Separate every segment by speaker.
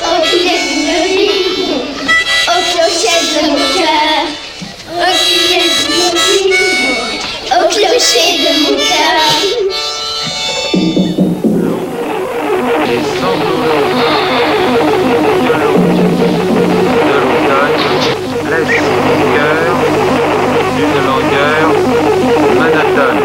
Speaker 1: Au filet de nos vies, au clocher de mon cœur. Au filet de nos vies, au clocher de mon cœur.
Speaker 2: Les sanglots de l'automne laissent mon cœur d'une langueur monotone.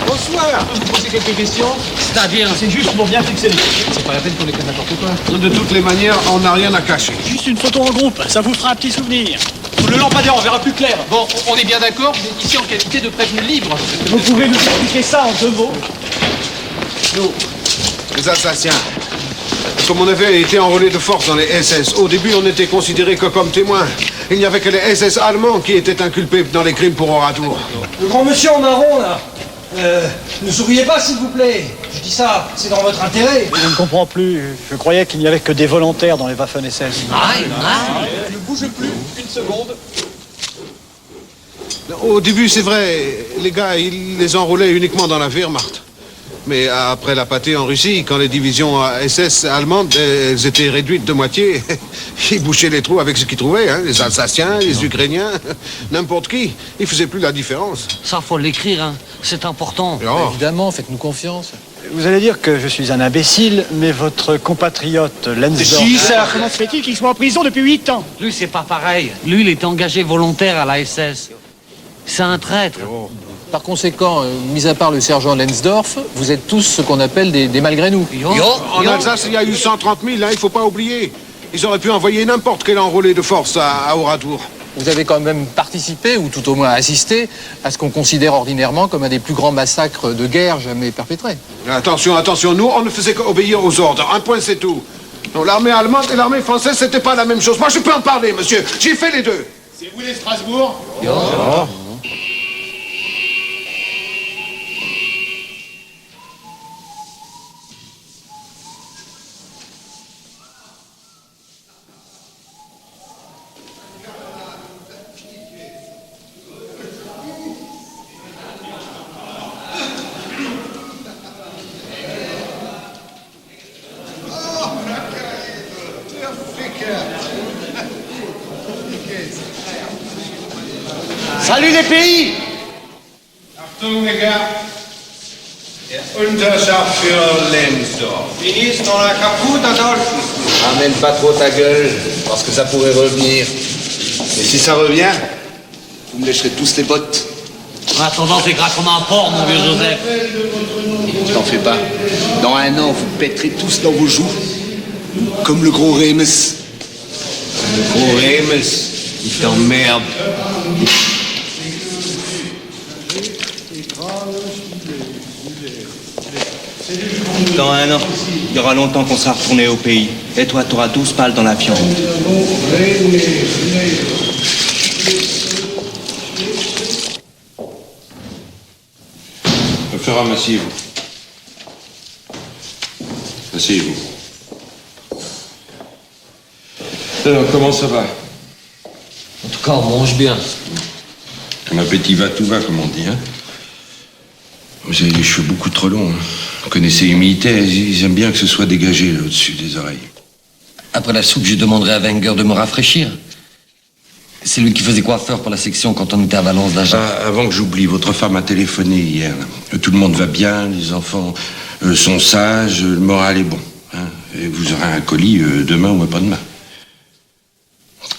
Speaker 3: Bonsoir. Vous posez quelques questions?
Speaker 4: C'est-à-dire?
Speaker 3: C'est juste pour bien fixer les trucs. C'est pas la peine qu'on écrive n'importe quoi.
Speaker 5: De toutes les manières, on n'a rien à cacher.
Speaker 6: Juste une photo en groupe, ça vous fera un petit souvenir.
Speaker 3: Le lampadaire, on verra plus clair.
Speaker 4: Bon, on est bien d'accord, vous êtes ici en qualité de prévenu libre.
Speaker 6: Vous pouvez nous expliquer ça en 2 mots?
Speaker 5: Nous, les Alsaciens, comme on avait été enrôlés de force dans les SS, au début, on n'était considérés que comme témoins. Il n'y avait que les SS allemands qui étaient inculpés dans les crimes pour Oradour.
Speaker 7: Le grand monsieur en marron, là. Ne souriez pas, s'il vous plaît. Je dis ça, c'est dans votre intérêt.
Speaker 6: Je ne comprends plus. Je croyais qu'il n'y avait que des volontaires dans les Waffen-SS.
Speaker 3: Ne bougez plus, une seconde.
Speaker 5: Au début, c'est vrai, les gars, ils les enrôlaient uniquement dans la Wehrmacht. Mais après la pâtée en Russie, quand les divisions SS allemandes elles étaient réduites de moitié, ils bouchaient les trous avec ce qu'ils trouvaient, hein, les Alsaciens, les Ukrainiens, n'importe qui. Ils faisaient plus la différence.
Speaker 4: Ça, faut l'écrire, hein. C'est important.
Speaker 5: Oh.
Speaker 7: Évidemment, faites-nous confiance.
Speaker 6: Vous allez dire que je suis un imbécile, mais votre compatriote Lensdorf...
Speaker 7: Si, ça.
Speaker 6: Comment se fait-il qu'il soit en prison depuis 8 ans?
Speaker 4: Lui, c'est pas pareil. Lui, il était engagé volontaire à la SS. C'est un traître.
Speaker 7: Par conséquent, mis à part le sergent Lensdorf, vous êtes tous ce qu'on appelle des malgré nous.
Speaker 5: En Alsace, il y a eu 130 000, hein, il faut pas oublier. Ils auraient pu envoyer n'importe quel enrôlé de force à Oradour.
Speaker 7: Vous avez quand même participé, ou tout au moins assisté, à ce qu'on considère ordinairement comme un des plus grands massacres de guerre jamais perpétrés.
Speaker 5: Attention, attension, nous, on ne faisait qu'obéir aux ordres. Un point, c'est tout. Non, l'armée allemande et l'armée française, c'était pas la même chose. Moi, je peux en parler, monsieur. J'ai fait les deux.
Speaker 3: C'est vous les Strasbourg?
Speaker 7: Salut les pays!
Speaker 8: Achtung, les gars. Der Unterscharführer Lensdorf. Ministre dans la capoute, Adolphe.
Speaker 9: Ramène pas trop ta gueule, parce que ça pourrait revenir.
Speaker 8: Et si ça revient, vous me lécherez tous les bottes.
Speaker 4: En attendant, c'est gras comme un porc, mon vieux Joseph.
Speaker 9: T'en fais pas. Dans un an, vous pèterez tous dans vos joues. Comme le gros Remes. Le gros Remes, il t'emmerde.
Speaker 10: Dans un an, il y aura longtemps qu'on sera retourné au pays. Et toi, t'auras 12 balles dans la viande.
Speaker 8: Ferrand, asseyez-vous. Asseyez-vous. Alors, comment ça va?
Speaker 4: En tout cas, on mange bien.
Speaker 8: Ton appétit va, tout va, comme on dit, hein? Vous avez les cheveux beaucoup trop longs, hein. Vous connaissez les militaires, ils aiment bien que ce soit dégagé, là, au-dessus des oreilles.
Speaker 11: Après la soupe, je demanderai à Wenger de me rafraîchir. C'est lui qui faisait coiffeur pour la section quand on était à Valence d'Agen.
Speaker 8: Ah, avant que j'oublie, votre femme a téléphoné hier. Là. Tout le monde va bien, les enfants sont sages, le moral est bon. Hein. Et vous aurez un colis demain ou après-demain.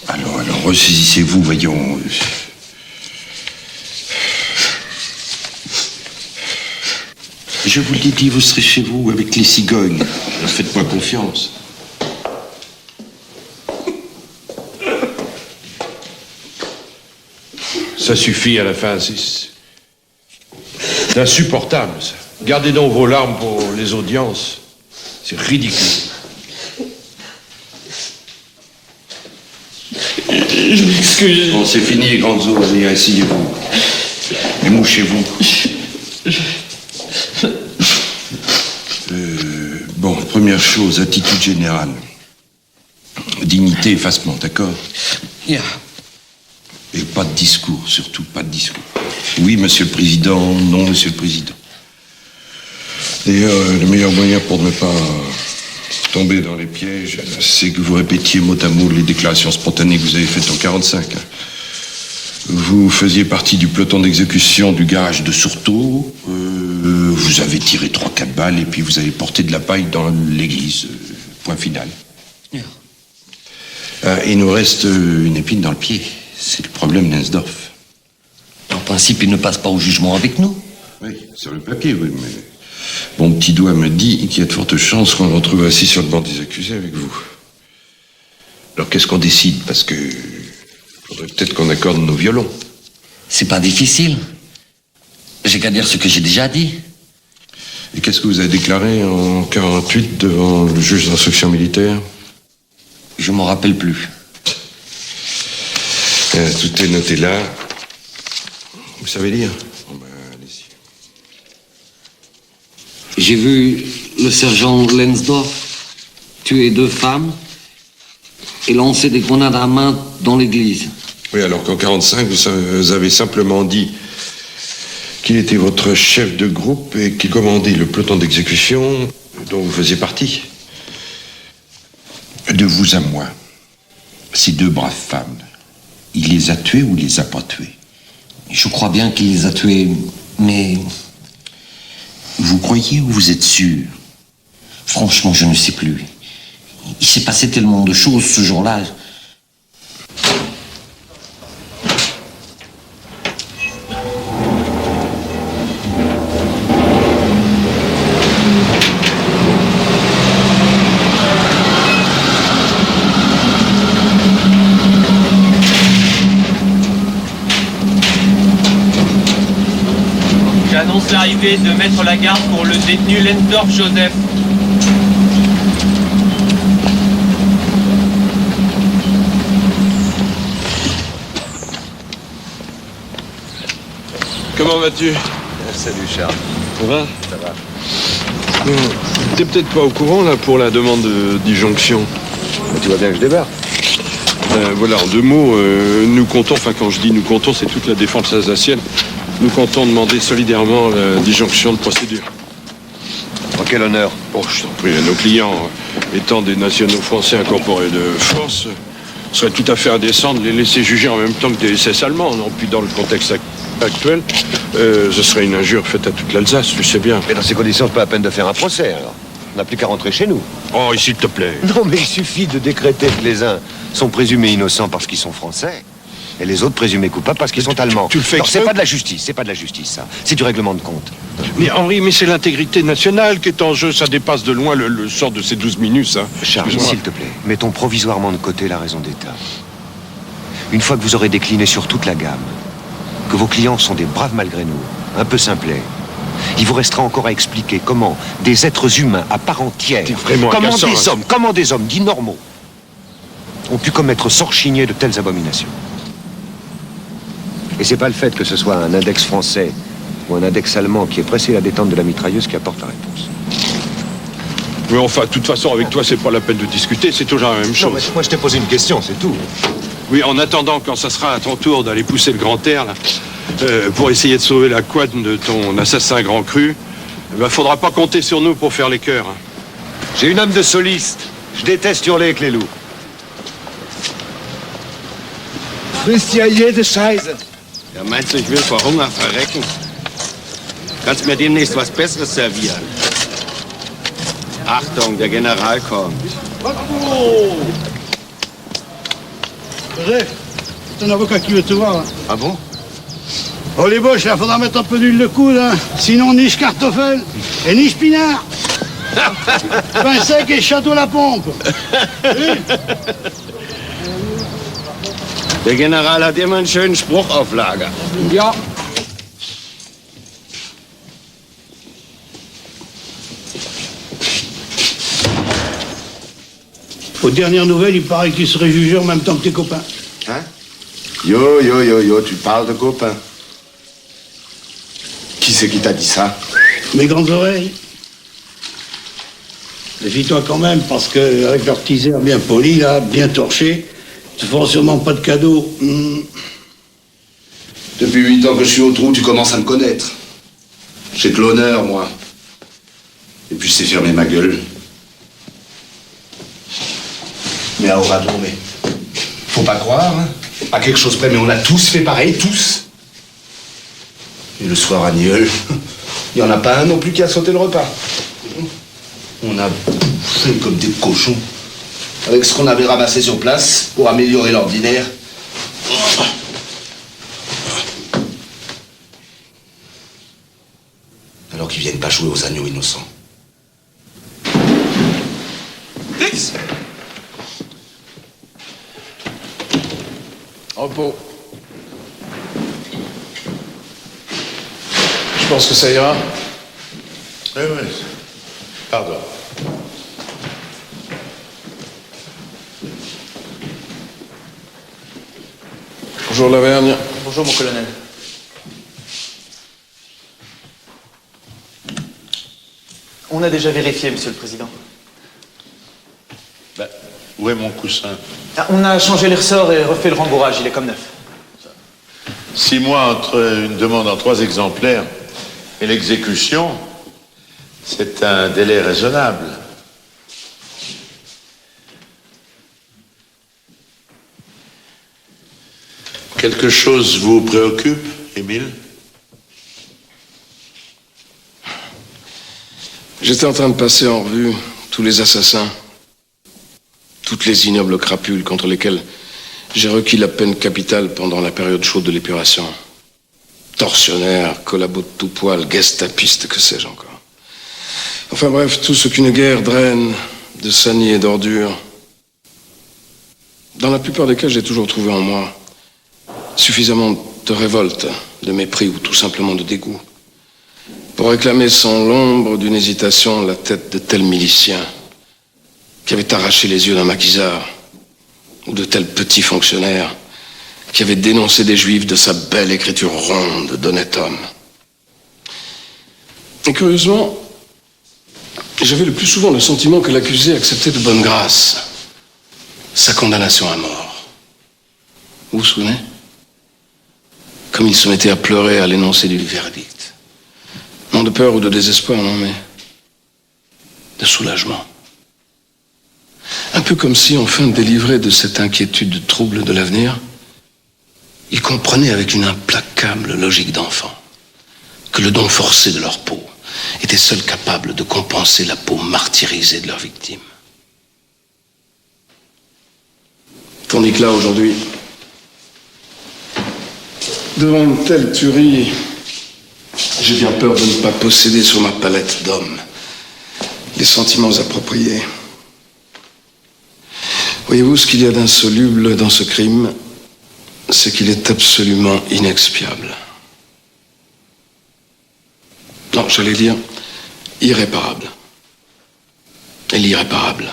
Speaker 8: Alors, ressaisissez-vous, voyons. Je vous l'ai dit, vous serez chez vous avec les cigognes. Faites-moi confiance. Ça suffit à la fin, c'est insupportable, ça. Gardez donc vos larmes pour les audiences. C'est ridicule.
Speaker 10: Je m'excuse.
Speaker 8: Bon, c'est fini, les grandes eaux. Allez, asseyez-vous. Et mouchez-vous. Bon, première chose, attitude générale. Dignité, effacement, d'accord?
Speaker 11: Yeah.
Speaker 8: Et pas de discours, surtout pas de discours. Oui, monsieur le président, non, monsieur le président. D'ailleurs, le meilleur moyen pour ne pas tomber dans les pièges, c'est que vous répétiez mot à mot les déclarations spontanées que vous avez faites en 45. Vous faisiez partie du peloton d'exécution du garage de Surtot. Vous avez tiré 3-4 balles et puis vous avez porté de la paille dans l'église. Point final. Il nous reste une épine dans le pied. C'est le problème d'Ensdorf.
Speaker 11: En principe, il ne passe pas au jugement avec nous.
Speaker 8: Oui, sur le papier, oui, mais... Mon petit doigt me dit qu'il y a de fortes chances qu'on le retrouve assis sur le banc des accusés avec vous. Alors qu'est-ce qu'on décide? Parce que... faudrait peut-être qu'on accorde nos violons.
Speaker 11: C'est pas difficile. J'ai qu'à dire ce que j'ai déjà dit.
Speaker 8: Et qu'est-ce que vous avez déclaré en 48 devant le juge d'instruction militaire?
Speaker 11: Je m'en rappelle plus.
Speaker 8: Tout est noté là. Vous savez lire? Bon, ben, allez-y.
Speaker 4: J'ai vu le sergent Lensdorf tuer 2 femmes et lancer des grenades à main dans l'église.
Speaker 8: Oui, alors qu'en 45, vous avez simplement dit qu'il était votre chef de groupe et qu'il commandait le peloton d'exécution dont vous faisiez partie. De vous à moi, ces 2 braves femmes, il les a tuées ou les a pas tuées?
Speaker 11: Je crois bien qu'il les a tués, mais...
Speaker 8: Vous croyez ou vous êtes sûr?
Speaker 11: Franchement, je ne sais plus. Il s'est passé tellement de choses ce jour-là.
Speaker 10: J'annonce l'arrivée de Maître Lagarde pour le détenu Lensdorf Joseph.
Speaker 8: Comment vas-tu?
Speaker 9: Salut Charles.
Speaker 8: Ça va?
Speaker 9: Ça va.
Speaker 8: T'es peut-être pas au courant là pour la demande de disjonction.
Speaker 9: Mais tu vois bien que je débarque.
Speaker 8: Voilà, en 2 mots, nous comptons, enfin quand je dis nous comptons, c'est toute la défense alsacienne. Nous comptons demander solidairement la disjonction de procédure.
Speaker 9: En quel honneur?
Speaker 8: Oh, je t'en prie, nos clients, étant des nationaux français incorporés de force, serait tout à fait indécent de les laisser juger en même temps que des SS allemands. Non, puis dans le contexte actuel, ce serait une injure faite à toute l'Alsace, tu sais bien.
Speaker 9: Mais dans ces conditions, c'est pas la peine de faire un procès, alors. On n'a plus qu'à rentrer chez nous.
Speaker 8: Oh, s'il te plaît.
Speaker 9: Non, mais il suffit de décréter que les uns sont présumés innocents parce qu'ils sont français.
Speaker 12: Et les autres présumés coupables parce qu'ils sont allemands.
Speaker 5: Tu le fais
Speaker 12: Non,
Speaker 5: exprès
Speaker 12: c'est pas de la justice, c'est pas de la justice, ça. C'est du règlement de compte.
Speaker 5: Mais Henri, mais c'est l'intégrité nationale qui est en jeu. Ça dépasse de loin le sort de ces 12 minus. Hein.
Speaker 12: Charles,
Speaker 5: Excuse-moi.
Speaker 12: s'il te plaît, mettons provisoirement de côté la raison d'État. Une fois que vous aurez décliné sur toute la gamme, que vos clients sont des braves malgré nous, un peu simplets, il vous restera encore à expliquer comment des êtres humains à part entière, comment des hommes dits normaux, ont pu commettre sorchigner de telles abominations. Et c'est pas le fait que ce soit un index français ou un index allemand qui ait pressé la détente de la mitrailleuse qui apporte la réponse.
Speaker 5: Mais enfin, de toute façon, avec toi, c'est pas la peine de discuter, c'est toujours la même chose.
Speaker 12: Non, mais moi, je t'ai posé une question, c'est tout.
Speaker 5: Oui, en attendant, quand ça sera à ton tour d'aller pousser le grand air, là, pour essayer de sauver la couenne de ton assassin grand cru, faudra pas compter sur nous pour faire les cœurs. Hein.
Speaker 12: J'ai une âme de soliste. Je déteste hurler avec les loups.
Speaker 9: Frisst ja jede Scheiße. Ja, meinst du, ich will vor Hunger verrecken? Kannst mir demnächst was Besseres servieren. Achtung, der General kommt.
Speaker 13: Joseph, c'est un avocat qui veut te voir. Hein.
Speaker 9: Ah bon?
Speaker 13: Oh les boches, là, faudra mettre un peu d'huile de coude, hein. Sinon, ni kartoffel et ni spinard. Pain sec et château la pompe.
Speaker 9: Der General hat immer einen schönen Spruch auf Lager.
Speaker 13: Ja. Aux dernières nouvelles, il paraît qu'il serait jugé en même temps que tes copains.
Speaker 9: Hein? Yo, tu parles de copains. Qui c'est qui t'a dit ça?
Speaker 13: Mes grandes oreilles. Méfie-toi quand même, parce qu'avec leur petit air bien poli, là, bien torché, ils te feront sûrement pas de cadeau.
Speaker 9: Depuis 8 ans que je suis au trou, tu commences à me connaître. J'ai de l'honneur, moi. Et puis je sais fermer ma gueule. Mais à Oradon, mais faut pas croire, hein. À quelque chose près, mais on a tous fait pareil, tous. Et le soir à Nieul, il n'y en a pas un non plus qui a sauté le repas. On a bouffé comme des cochons, avec ce qu'on avait ramassé sur place pour améliorer l'ordinaire. Alors qu'ils viennent pas jouer aux agneaux innocents.
Speaker 8: Dix.
Speaker 7: Repos. Je pense que ça ira.
Speaker 8: Oui. Pardon.
Speaker 7: Bonjour Lavergne.
Speaker 10: Bonjour mon colonel. On a déjà vérifié, monsieur le président.
Speaker 8: Ben, où est mon coussin?
Speaker 10: On a changé les ressorts et refait le rembourrage, il est comme neuf.
Speaker 8: 6 mois entre une demande en 3 exemplaires et l'exécution, c'est un délai raisonnable. Quelque chose vous préoccupe, Émile?
Speaker 14: J'étais en train de passer en revue tous les assassins, toutes les ignobles crapules contre lesquelles j'ai requis la peine capitale pendant la période chaude de l'épuration. Tortionnaires, collabos de tout poil, gestapistes, que sais-je encore. Enfin bref, tout ce qu'une guerre draine de sanies et d'ordures. Dans la plupart des cas, j'ai toujours trouvé en moi suffisamment de révolte, de mépris ou tout simplement de dégoût pour réclamer sans l'ombre d'une hésitation la tête de tel milicien qui avait arraché les yeux d'un maquisard ou de tel petit fonctionnaire qui avait dénoncé des juifs de sa belle écriture ronde d'honnête homme. Et curieusement, j'avais le plus souvent le sentiment que l'accusé acceptait de bonne grâce sa condamnation à mort. Vous vous souvenez? Comme il se mettait à pleurer à l'énoncé du verdict. Non de peur ou de désespoir, non, mais de soulagement. Un peu comme si, enfin délivré de cette inquiétude trouble de l'avenir, il comprenait avec une implacable logique d'enfant que le don forcé de leur peau était seul capable de compenser la peau martyrisée de leur victime. Tandis que là, aujourd'hui, Devant une telle tuerie, j'ai bien peur de ne pas posséder sur ma palette d'hommes les sentiments appropriés. Voyez-vous, ce qu'il y a d'insoluble dans ce crime, c'est qu'il est absolument inexpiable. Non, j'allais dire irréparable. Et l'irréparable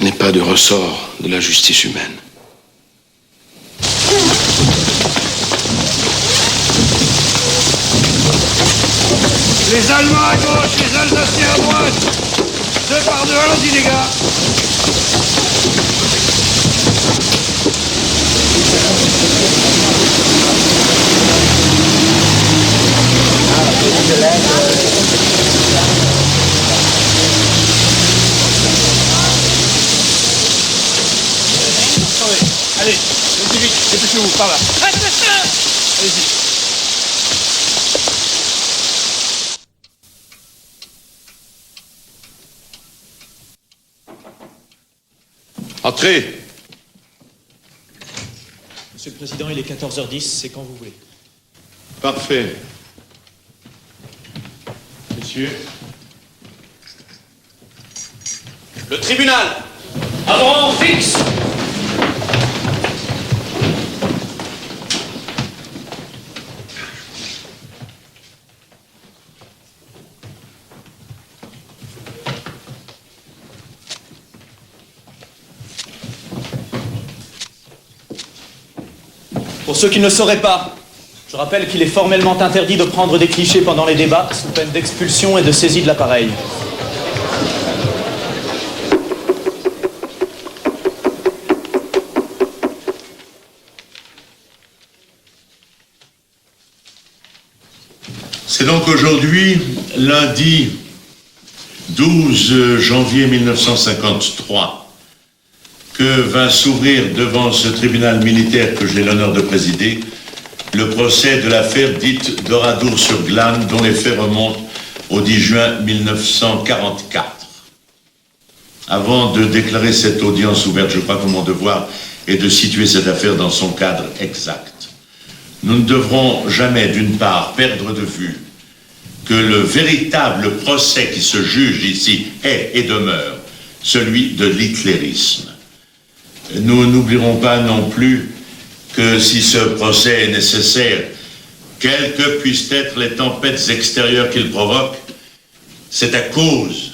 Speaker 14: n'est pas de ressort de la justice humaine.
Speaker 13: Les Allemands à gauche, les Alsaciens à droite. 2 par 2, allons-y les gars.
Speaker 3: Allez, allez-y vite, dépêchez-vous, par là. Allez-y.
Speaker 8: Entrez.
Speaker 15: Monsieur le Président, il est 14h10, c'est quand vous voulez.
Speaker 8: Parfait. Messieurs.
Speaker 3: Le tribunal.
Speaker 15: Avant, fixe. Pour ceux qui ne le sauraient pas, je rappelle qu'il est formellement interdit de prendre des clichés pendant les débats, sous peine d'expulsion et de saisie de l'appareil.
Speaker 16: C'est donc aujourd'hui, lundi 12 janvier 1953, que va s'ouvrir devant ce tribunal militaire que j'ai l'honneur de présider, le procès de l'affaire dite d'Oradour-sur-Glane, dont les faits remontent au 10 juin 1944. Avant de déclarer cette audience ouverte, je crois que mon devoir est de situer cette affaire dans son cadre exact. Nous ne devrons jamais, d'une part, perdre de vue que le véritable procès qui se juge ici est et demeure celui de l'hitlérisme. Nous n'oublierons pas non plus que si ce procès est nécessaire, quelles que puissent être les tempêtes extérieures qu'il provoque, c'est à cause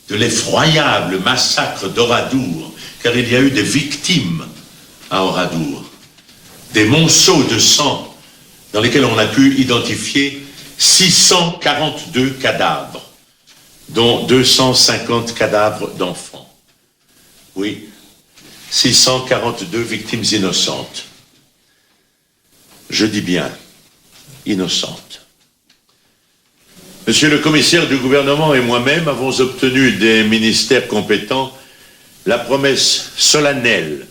Speaker 16: de l'effroyable massacre d'Oradour, car il y a eu des victimes à Oradour, des monceaux de sang dans lesquels on a pu identifier 642 cadavres, dont 250 cadavres d'enfants. Oui, 642 victimes innocentes. Je dis bien innocentes. Monsieur le commissaire du gouvernement et moi-même avons obtenu des ministères compétents la promesse solennelle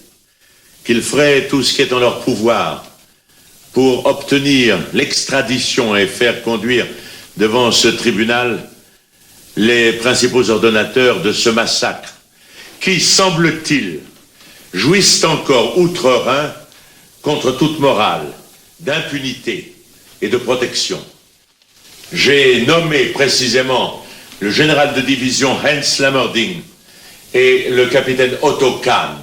Speaker 16: qu'ils feraient tout ce qui est en leur pouvoir pour obtenir l'extradition et faire conduire devant ce tribunal les principaux ordonnateurs de ce massacre qui, semble-t-il, jouissent encore outre-Rhin contre toute morale, d'impunité et de protection. J'ai nommé précisément le général de division Heinz Lammerding et le capitaine Otto Kahn,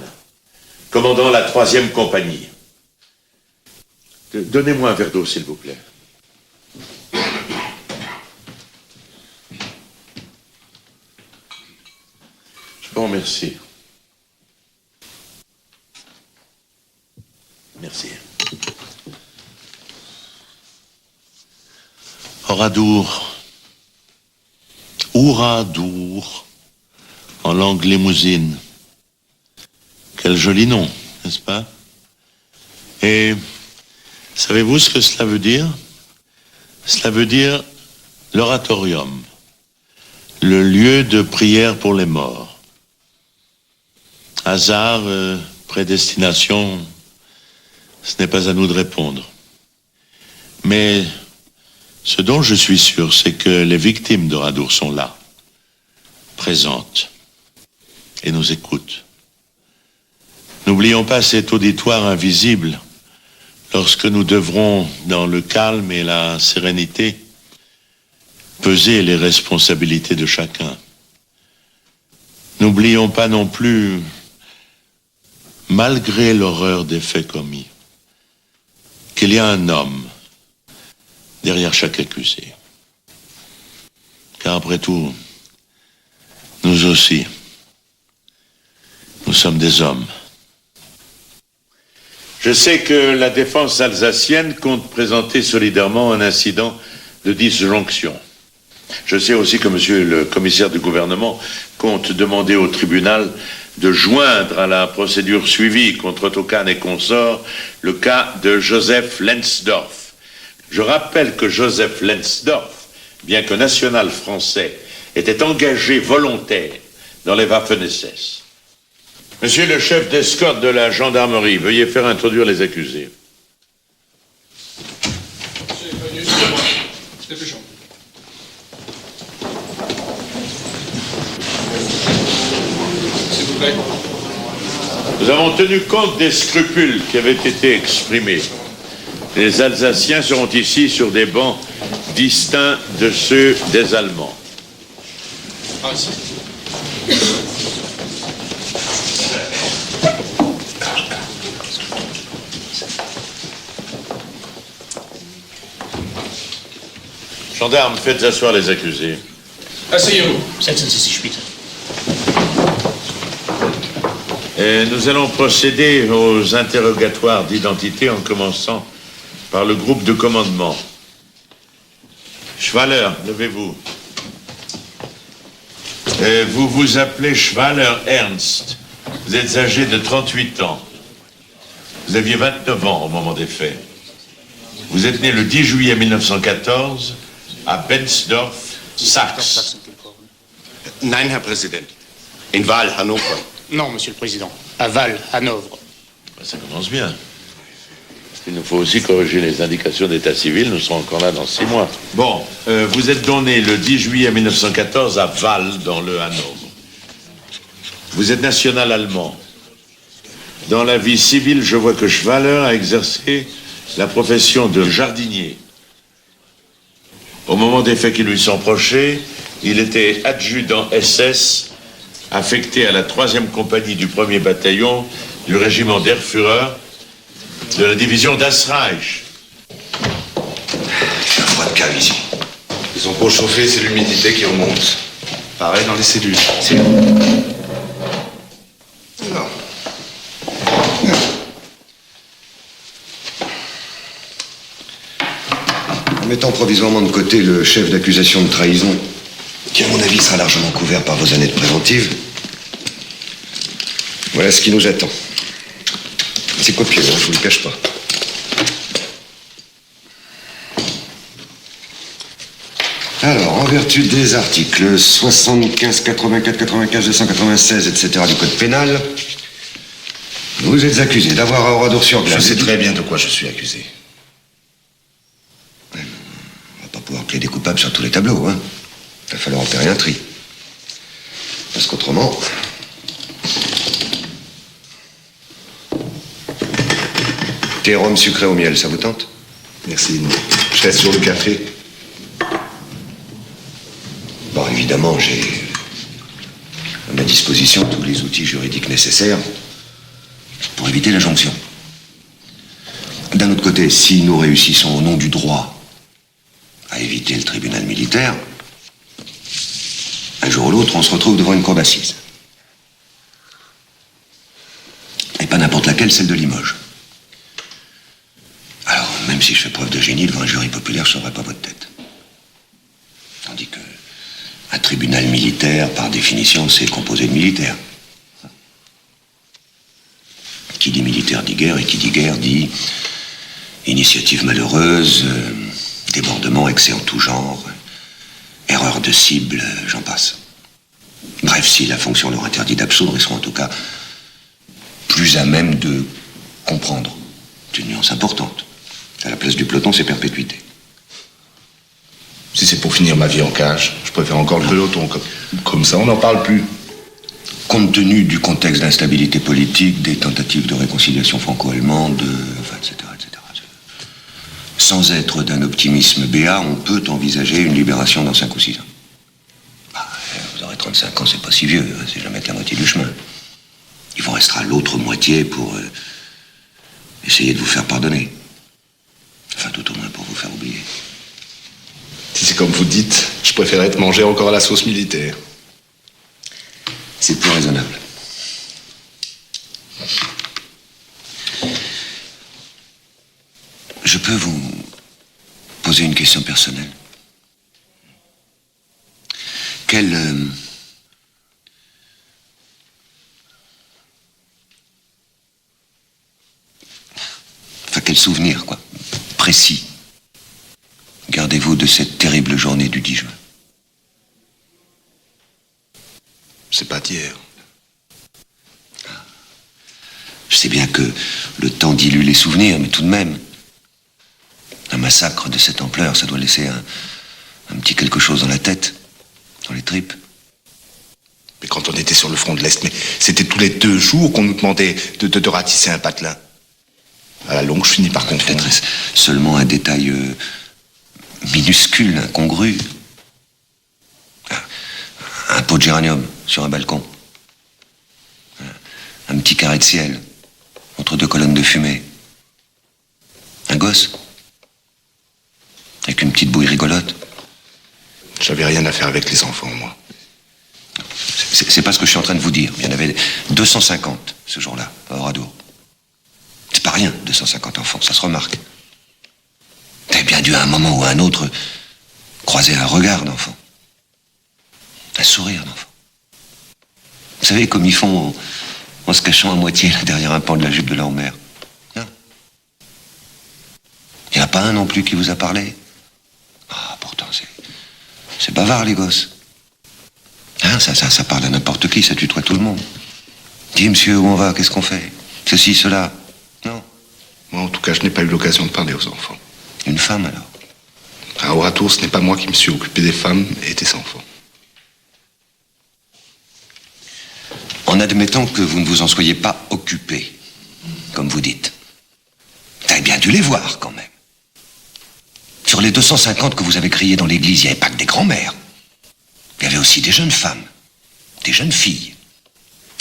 Speaker 16: commandant la 3e compagnie. Donnez-moi un verre d'eau, s'il vous plaît. Je vous remercie. Merci. Oradour. Oradour, en langue limousine. Quel joli nom, n'est-ce pas? Et savez-vous ce que cela veut dire? Cela veut dire l'oratorium, le lieu de prière pour les morts. Hasard, prédestination, ce n'est pas à nous de répondre. Mais ce dont je suis sûr, c'est que les victimes d'Oradour sont là, présentes, et nous écoutent. N'oublions pas cet auditoire invisible lorsque nous devrons, dans le calme et la sérénité, peser les responsabilités de chacun. N'oublions pas non plus, malgré l'horreur des faits commis, qu'il y a un homme derrière chaque accusé. Car après tout, nous aussi, nous sommes des hommes. Je sais que la défense alsacienne compte présenter solidairement un incident de disjonction. Je sais aussi que monsieur le commissaire du gouvernement compte demander au tribunal de joindre à la procédure suivie contre Otto-Kahn et consorts le cas de Joseph Lensdorf. Je rappelle que Joseph Lensdorf, bien que national français, était engagé volontaire dans les Waffen-SS. Monsieur le chef d'escorte de la gendarmerie, veuillez faire introduire les accusés.
Speaker 14: S'il vous plaît.
Speaker 16: Nous avons tenu compte des scrupules qui avaient été exprimés. Les Alsaciens seront ici sur des bancs distincts de ceux des Allemands.
Speaker 14: Ah, si.
Speaker 16: Gendarmes, faites asseoir les accusés.
Speaker 14: Asseyez-vous.
Speaker 16: Et nous allons procéder aux interrogatoires d'identité en commençant par le groupe de commandement. Schwaller, levez-vous. Vous vous appelez Schwaller Ernst. Vous êtes âgé de 38 ans. Vous aviez 29 ans au moment des faits. Vous êtes né le 10 juillet 1914 à Bensdorf, Saxe.
Speaker 9: Nein, Herr Präsident. In Waal, Hannover.
Speaker 17: Non, Monsieur le Président. À Val, Hanovre.
Speaker 16: Ça commence bien. Il nous faut aussi corriger les indications d'état civil. Nous serons encore là dans 6 mois. Bon, vous êtes donc né le 10 juillet 1914 à Val, dans le Hanovre. Vous êtes national allemand. Dans la vie civile, je vois que Schwaller a exercé la profession de jardinier. Au moment des faits qui lui sont reprochés, il était adjudant SS, affecté à la 3e compagnie du 1er bataillon du régiment d'Erführer de la division d'Asreich.
Speaker 9: Il y a un froid de cave ici. Ils ont beau chauffer, c'est l'humidité qui remonte. Pareil dans les cellules. Alors.
Speaker 12: En mettant provisoirement de côté le chef d'accusation de trahison, qui à mon avis sera largement couvert par vos années de préventive, voilà ce qui nous attend. C'est copieux, hein, je vous le cache pas. Alors, en vertu des articles 75, 84, 95, 296, etc. du Code pénal, vous êtes accusé d'avoir à Oradour-sur-Glane.
Speaker 9: Je sais très bien de quoi je suis accusé.
Speaker 12: On va pas pouvoir plaider coupable sur tous les tableaux, hein. Il va falloir opérer un tri. Parce qu'autrement... Thé, rhum sucré au miel, ça vous tente?
Speaker 9: Merci. Je reste sur le café.
Speaker 12: Bon, évidemment, j'ai à ma disposition tous les outils juridiques nécessaires pour éviter la jonction. D'un autre côté, si nous réussissons au nom du droit à éviter le tribunal militaire, un jour ou l'autre, on se retrouve devant une cour d'assises. Et pas n'importe laquelle, celle de Limoges. Alors, même si je fais preuve de génie devant un jury populaire, je ne sauverai pas votre tête. Tandis que un tribunal militaire, par définition, c'est composé de militaires. Qui dit militaire dit guerre, et qui dit guerre dit initiative malheureuse, débordement, excès en tout genre, erreur de cible, j'en passe. Bref, si la fonction leur interdit d'absoudre, ils seront en tout cas plus à même de comprendre. C'est une nuance importante. À la place du peloton, c'est perpétuité.
Speaker 9: Si c'est pour finir ma vie en cage, je préfère encore le peloton. Comme ça, on n'en parle plus.
Speaker 12: Compte tenu du contexte d'instabilité politique, des tentatives de réconciliation franco-allemande, enfin, etc., etc., etc. sans être d'un optimisme béat, on peut envisager une libération dans 5 ou 6 ans. Bah, vous aurez 35 ans, c'est pas si vieux, hein, c'est jamais que la moitié du chemin. Il vous restera l'autre moitié pour essayer de vous faire pardonner. Enfin, tout au moins pour vous faire oublier.
Speaker 9: Si c'est comme vous dites, je préférerais être mangé encore à la sauce militaire.
Speaker 12: C'est plus raisonnable. Je peux vous poser une question personnelle? Quel souvenir, quoi, précis, gardez-vous de cette terrible journée du 10 juin?
Speaker 9: C'est pas d'hier.
Speaker 12: Je sais bien que le temps dilue les souvenirs, mais tout de même, un massacre de cette ampleur, ça doit laisser un petit quelque chose dans la tête, dans les tripes.
Speaker 9: Mais quand on était sur le front de l'Est, mais c'était tous les 2 jours qu'on nous demandait de ratisser un patelin. À la longue, je finis par comprendre.
Speaker 12: Peut-être seulement un détail minuscule, incongru. Un pot de géranium sur un balcon. Un petit carré de ciel entre 2 colonnes de fumée. Un gosse avec une petite bouille rigolote.
Speaker 9: J'avais rien à faire avec les enfants, moi.
Speaker 12: C'est pas ce que je suis en train de vous dire. Il y en avait 250 ce jour-là, à Oradour. C'est pas rien, 250 enfants, ça se remarque. T'avais bien dû à un moment ou à un autre croiser un regard d'enfant. Un sourire d'enfant. Vous savez comme ils font en se cachant à moitié là, derrière un pan de la jupe de leur mère. Non. Il n'y en a pas un non plus qui vous a parlé. Ah, pourtant, c'est bavard, les gosses. Hein, ça parle à n'importe qui, ça tutoie tout le monde. Dis, monsieur, où on va, qu'est-ce qu'on fait? Ceci, cela. Non.
Speaker 9: Moi, en tout cas, je n'ai pas eu l'occasion de parler aux enfants.
Speaker 12: Une femme, alors?
Speaker 9: À Oradour, ce n'est pas moi qui me suis occupé des femmes et des enfants.
Speaker 12: En admettant que vous ne vous en soyez pas occupé, comme vous dites, t'avais bien dû les voir, quand même. Sur les 250 que vous avez criés dans l'église, il n'y avait pas que des grands-mères. Il y avait aussi des jeunes femmes, des jeunes filles.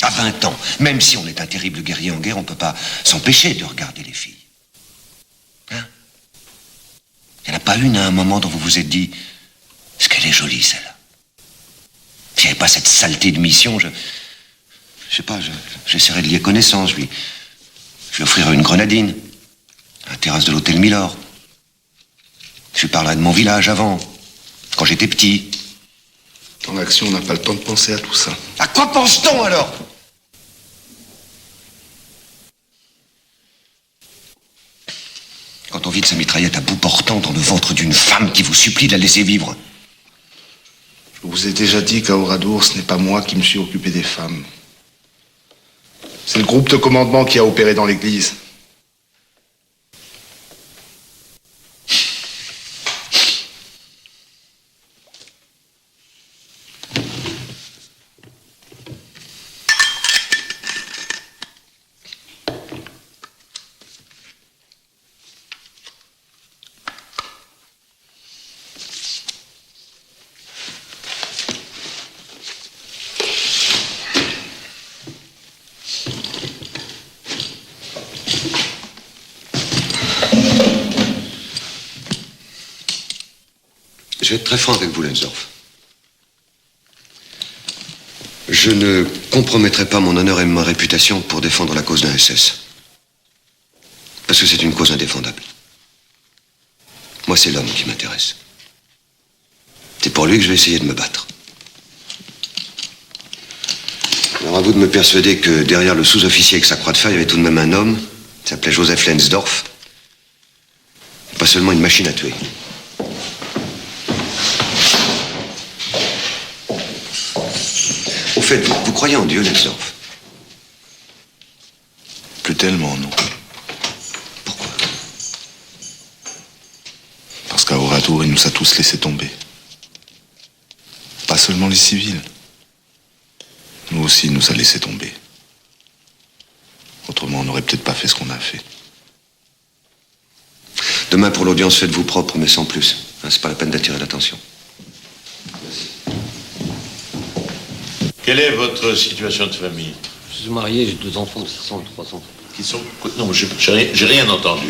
Speaker 12: À 20 ans, même si on est un terrible guerrier en guerre, on ne peut pas s'empêcher de regarder les filles. Hein? Il n'y en a pas une à un moment dont vous vous êtes dit « Est-ce qu'elle est jolie, celle-là » S'il n'y avait pas cette saleté de mission, je sais pas, j'essaierai de lier connaissance, je lui offrirai une grenadine, à la terrasse de l'hôtel Milord. Je lui parlerai de mon village avant, quand j'étais petit.
Speaker 9: En action, on n'a pas le temps de penser à tout ça.
Speaker 12: À quoi pense-t-on alors? Quand on vide sa mitraillette à bout portant dans le ventre d'une femme qui vous supplie de la laisser vivre.
Speaker 9: Je vous ai déjà dit qu'à Oradour, ce n'est pas moi qui me suis occupé des femmes. C'est le groupe de commandement qui a opéré dans l'église.
Speaker 12: Je vais être très franc avec vous, Lensdorf. Je ne compromettrai pas mon honneur et ma réputation pour défendre la cause d'un SS. Parce que c'est une cause indéfendable. Moi, c'est l'homme qui m'intéresse. C'est pour lui que je vais essayer de me battre. Alors à vous de me persuader que derrière le sous-officier avec sa croix de fer, il y avait tout de même un homme, il s'appelait Joseph Lensdorf. Pas seulement une machine à tuer. Au fait, vous croyez en Dieu, Lensdorf?
Speaker 9: Plus tellement, non.
Speaker 12: Pourquoi?
Speaker 9: Parce qu'à Oradour, il nous a tous laissé tomber. Pas seulement les civils. Nous aussi, il nous a laissé tomber. Autrement, on n'aurait peut-être pas fait ce qu'on a fait.
Speaker 12: Demain, pour l'audience, faites-vous propre, mais sans plus. Hein, c'est pas la peine d'attirer l'attention.
Speaker 16: Quelle est votre situation de famille?
Speaker 4: Je suis marié, j'ai 2 enfants de 600 et 300.
Speaker 16: Qui sont... Non, j'ai rien entendu.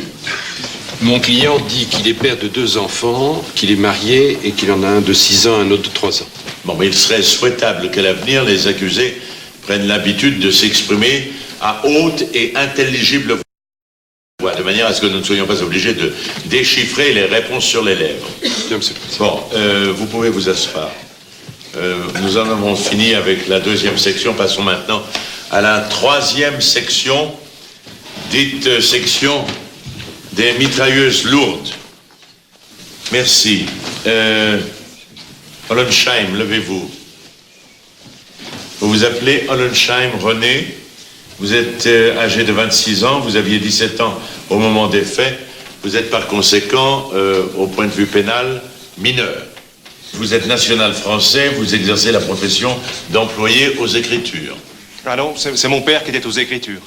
Speaker 8: Mon client dit qu'il est père de 2 enfants, qu'il est marié et qu'il en a un de 6 ans, un autre de 3 ans.
Speaker 16: Bon, mais il serait souhaitable qu'à l'avenir, les accusés prennent l'habitude de s'exprimer à haute et intelligible voix, de manière à ce que nous ne soyons pas obligés de déchiffrer les réponses sur les lèvres. Bon, vous pouvez vous asseoir. Nous en avons fini avec la 2e section. Passons maintenant à la 3e section, dite section des mitrailleuses lourdes. Merci. Hollensheim, levez-vous. Vous vous appelez Hollensheim René. Vous êtes âgé de 26 ans. Vous aviez 17 ans au moment des faits. Vous êtes par conséquent, au point de vue pénal, mineur. Vous êtes national français. Vous exercez la profession d'employé aux écritures.
Speaker 10: Ah non, c'est mon père qui était aux écritures.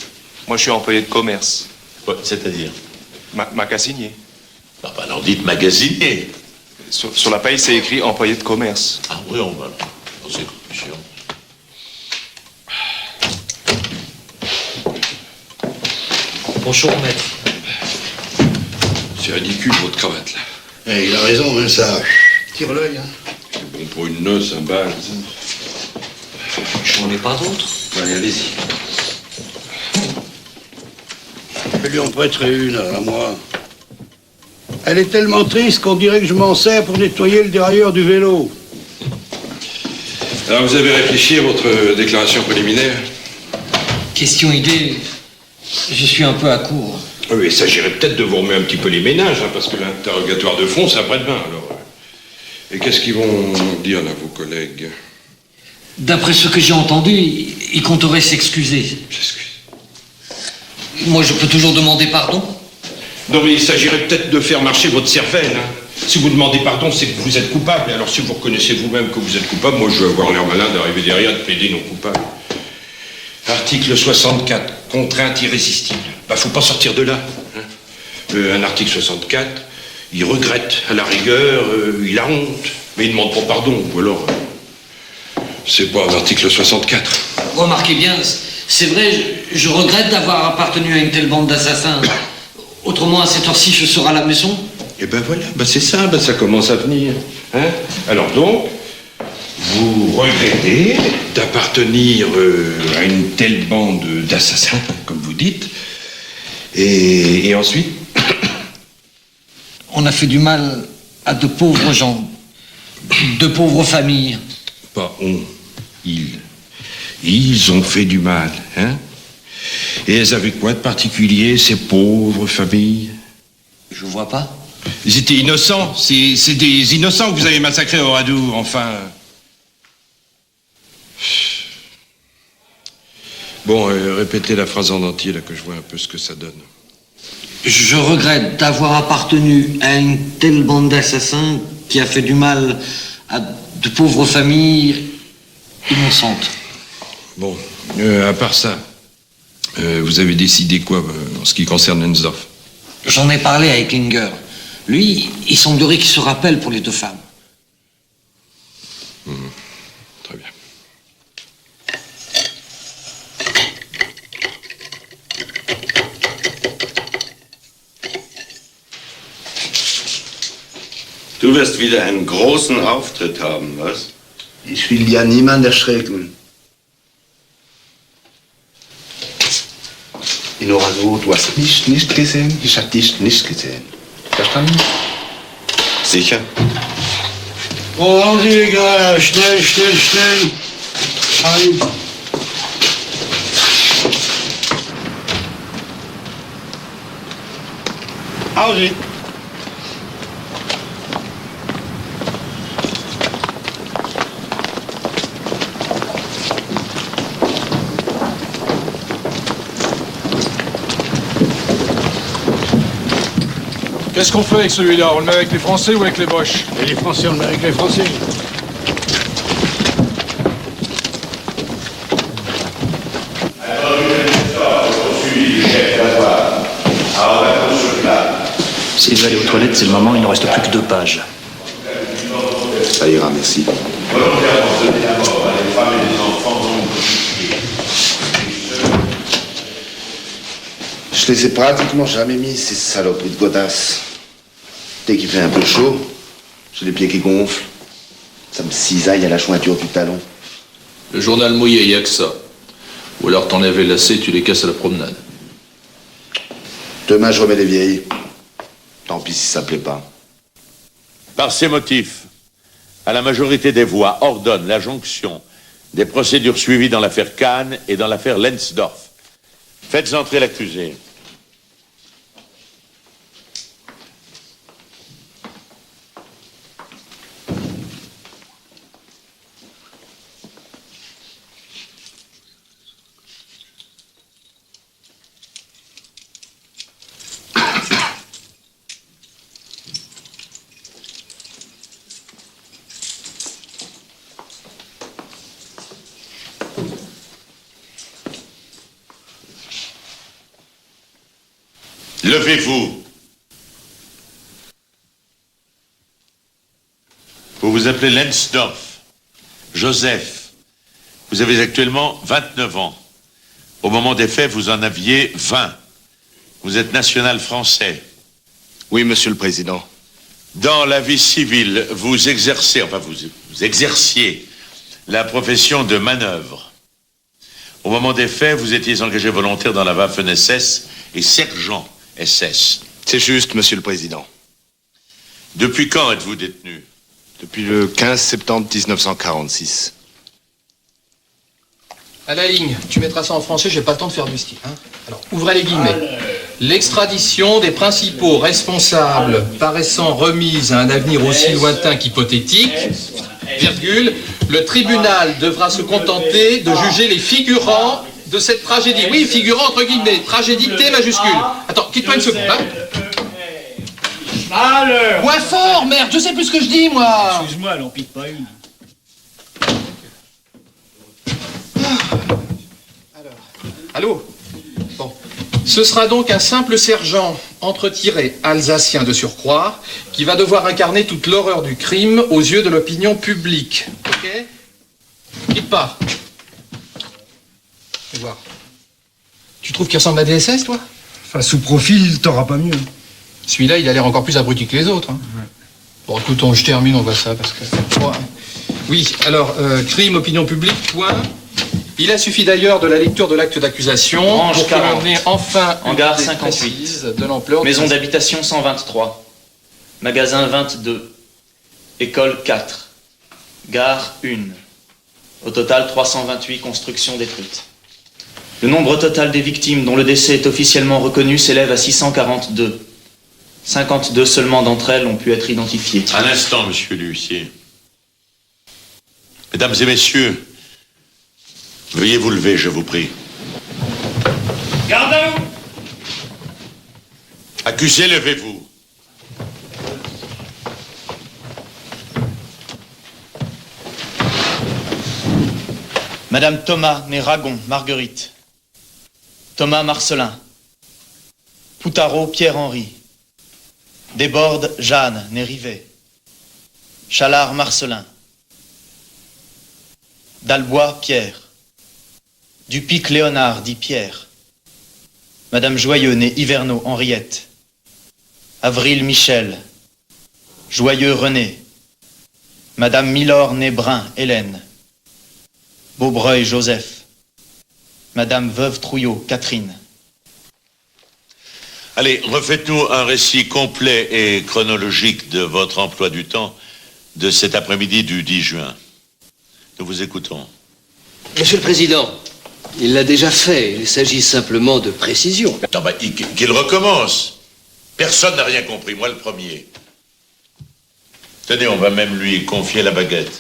Speaker 10: Moi, je suis employé de commerce.
Speaker 16: C'est-à-dire
Speaker 10: Magasinier.
Speaker 16: Non, dites magasinier.
Speaker 10: Sur la paye, c'est écrit employé de commerce.
Speaker 16: Ah oui, on va. C'est sûr.
Speaker 4: Bonjour, maître.
Speaker 8: C'est ridicule, votre cravate, là.
Speaker 13: Eh, il a raison, hein, ça tire l'œil. Hein.
Speaker 8: C'est bon pour une noce, un bal.
Speaker 4: J'en ai pas d'autres.
Speaker 8: Allez, allez-y.
Speaker 13: Je lui en prêterai une, à moi. Elle est tellement triste qu'on dirait que je m'en sers pour nettoyer le dérailleur du vélo.
Speaker 8: Alors, vous avez réfléchi à votre déclaration préliminaire?
Speaker 4: Question idée, je suis un peu à court.
Speaker 8: Oui, il s'agirait peut-être de vous remettre un petit peu les ménages, hein, parce que l'interrogatoire de fond, c'est après-demain, alors. Et qu'est-ce qu'ils vont dire, là, vos collègues?
Speaker 4: D'après ce que j'ai entendu, il compterait s'excuser. Moi, je peux toujours demander pardon?
Speaker 8: Non, mais il s'agirait peut-être de faire marcher votre cervelle. Hein. Si vous demandez pardon, c'est que vous êtes coupable. Alors, si vous reconnaissez vous-même que vous êtes coupable, moi, je vais avoir l'air malin d'arriver derrière et de plaider non coupable. Article 64, contrainte irrésistible. Bah, faut pas sortir de là. Hein. Un article 64, il regrette, à la rigueur, il a honte. Mais il ne demande pas pardon, ou alors... c'est pas un article 64.
Speaker 4: Remarquez bien, c'est vrai, je regrette d'avoir appartenu à une telle bande d'assassins. Autrement, à cette heure-ci, je serai à la maison.
Speaker 8: Eh ben voilà, ben c'est ça, ben ça commence à venir. Hein? Alors donc, vous regrettez d'appartenir à une telle bande d'assassins, comme vous dites, et ensuite...
Speaker 4: On a fait du mal à de pauvres gens, de pauvres familles.
Speaker 8: Pas on, ils. Ils ont fait du mal, hein? Et elles avaient quoi de particulier, ces pauvres familles?
Speaker 4: Je vois pas.
Speaker 8: Ils étaient innocents. C'est des innocents que vous avez massacrés au Oradour, enfin. Bon, répétez la phrase en entier, là, que je vois un peu ce que ça donne.
Speaker 4: Je regrette d'avoir appartenu à une telle bande d'assassins qui a fait du mal à de pauvres familles innocentes.
Speaker 8: Bon, à part ça, vous avez décidé quoi en ce qui concerne Lensdorf?
Speaker 4: J'en ai parlé avec Klinger. Lui, il semblerait qu'il se rappelle pour les 2 femmes.
Speaker 8: Très bien.
Speaker 18: Du wirst wieder einen großen Auftritt haben, was?
Speaker 9: Ich will ja niemand erschrecken. Inoraso, du hast mich nicht gesehen, ich habe dich nicht gesehen. Verstanden?
Speaker 18: Sicher?
Speaker 13: Bon, allons-y les gars, là. Schnell, schnell, schnell. Allez. Allons-y.
Speaker 3: Qu'est-ce qu'on fait avec celui-là? On le met avec les Français ou avec les Boches?
Speaker 13: Et les Français, on le met avec les Français.
Speaker 15: S'il veut aller aux toilettes, c'est le moment, il ne reste plus que 2 pages.
Speaker 9: Ça ira, merci. Je les ai pratiquement jamais mis, ces saloperies de godasses. Dès qu'il fait un peu chaud, j'ai les pieds qui gonflent. Ça me cisaille à la jointure du talon.
Speaker 3: Le journal mouillé, il n'y a que ça. Ou alors t'enlèves les lacets, tu les casses à la promenade.
Speaker 9: Demain, je remets les vieilles. Tant pis si ça plaît pas.
Speaker 16: Par ces motifs, à la majorité des voix, ordonne la jonction des procédures suivies dans l'affaire Kahn et dans l'affaire Lensdorf. Faites entrer l'accusé. Levez-vous. Vous vous appelez Lensdorf. Joseph. Vous avez actuellement 29 ans. Au moment des faits, vous en aviez 20. Vous êtes national français.
Speaker 9: Oui, Monsieur le Président.
Speaker 16: Dans la vie civile, vous exercez, enfin vous exerciez la profession de manœuvre. Au moment des faits, vous étiez engagé volontaire dans la Waffen-SS et sergent SS.
Speaker 9: C'est juste, Monsieur le Président.
Speaker 16: Depuis quand êtes-vous détenu?
Speaker 9: Depuis le 15 septembre 1946.
Speaker 7: À la ligne, tu mettras ça en français, j'ai pas le temps de faire du style. Hein. Alors, ouvrez les guillemets. L'extradition des principaux responsables paraissant remise à un avenir aussi lointain qu'hypothétique, virgule, le tribunal devra se contenter de juger les figurants de cette tragédie. Oui, figurants entre guillemets, tragédie T majuscule. Attends, quitte-toi une seconde, hein. Moins fort, merde, je sais plus ce que je dis, moi.
Speaker 17: Excuse-moi, elle en pique pas une.
Speaker 7: Allô? Bon. Ce sera donc un simple sergent entre-tiré alsacien de surcroît qui va devoir incarner toute l'horreur du crime aux yeux de l'opinion publique. Ok? Quitte pas. Fais voir. Tu trouves qu'il ressemble à DSS, toi?
Speaker 6: Enfin, sous profil, t'auras pas mieux.
Speaker 7: Celui-là, il a l'air encore plus abruti que les autres. Hein. Ouais. Bon, écoute, je termine, on voit ça, parce que... Bon, oui, alors, crime, opinion publique, point. Il a suffi d'ailleurs de la lecture de l'acte d'accusation pour qu'il en ait enfin
Speaker 15: hangar
Speaker 7: une idée
Speaker 15: 58,
Speaker 7: précise de l'ampleur.
Speaker 15: maison d'habitation 123, magasin 22, école 4, gare 1. Au total, 328 constructions détruites. Le nombre total des victimes dont le décès est officiellement reconnu s'élève à 642. 52 seulement d'entre elles ont pu être identifiées.
Speaker 16: Un instant, monsieur l'huissier. Mesdames et messieurs, veuillez vous lever, je vous prie.
Speaker 17: Garde à vous!
Speaker 16: Accusé, levez-vous.
Speaker 15: Madame Thomas, née Ragon, Marguerite. Thomas Marcelin. Poutarot, Pierre-Henri. Desbordes, Jeanne, née Rivet. Chalard, Marcelin. Dalbois, Pierre. Dupic, Léonard, dit Pierre. Madame Joyeux, née Hiverneau, Henriette. Avril, Michel. Joyeux, René. Madame Milor, née Brun, Hélène. Beaubreuil, Joseph. Madame Veuve Trouillot, Catherine.
Speaker 16: Allez, refaites-nous un récit complet et chronologique de votre emploi du temps de cet après-midi du 10 juin. Nous vous écoutons.
Speaker 11: Monsieur le Président, il l'a déjà fait. Il s'agit simplement de précision.
Speaker 16: Non, qu'il recommence. Personne n'a rien compris, moi le premier. Tenez, on va même lui confier la baguette.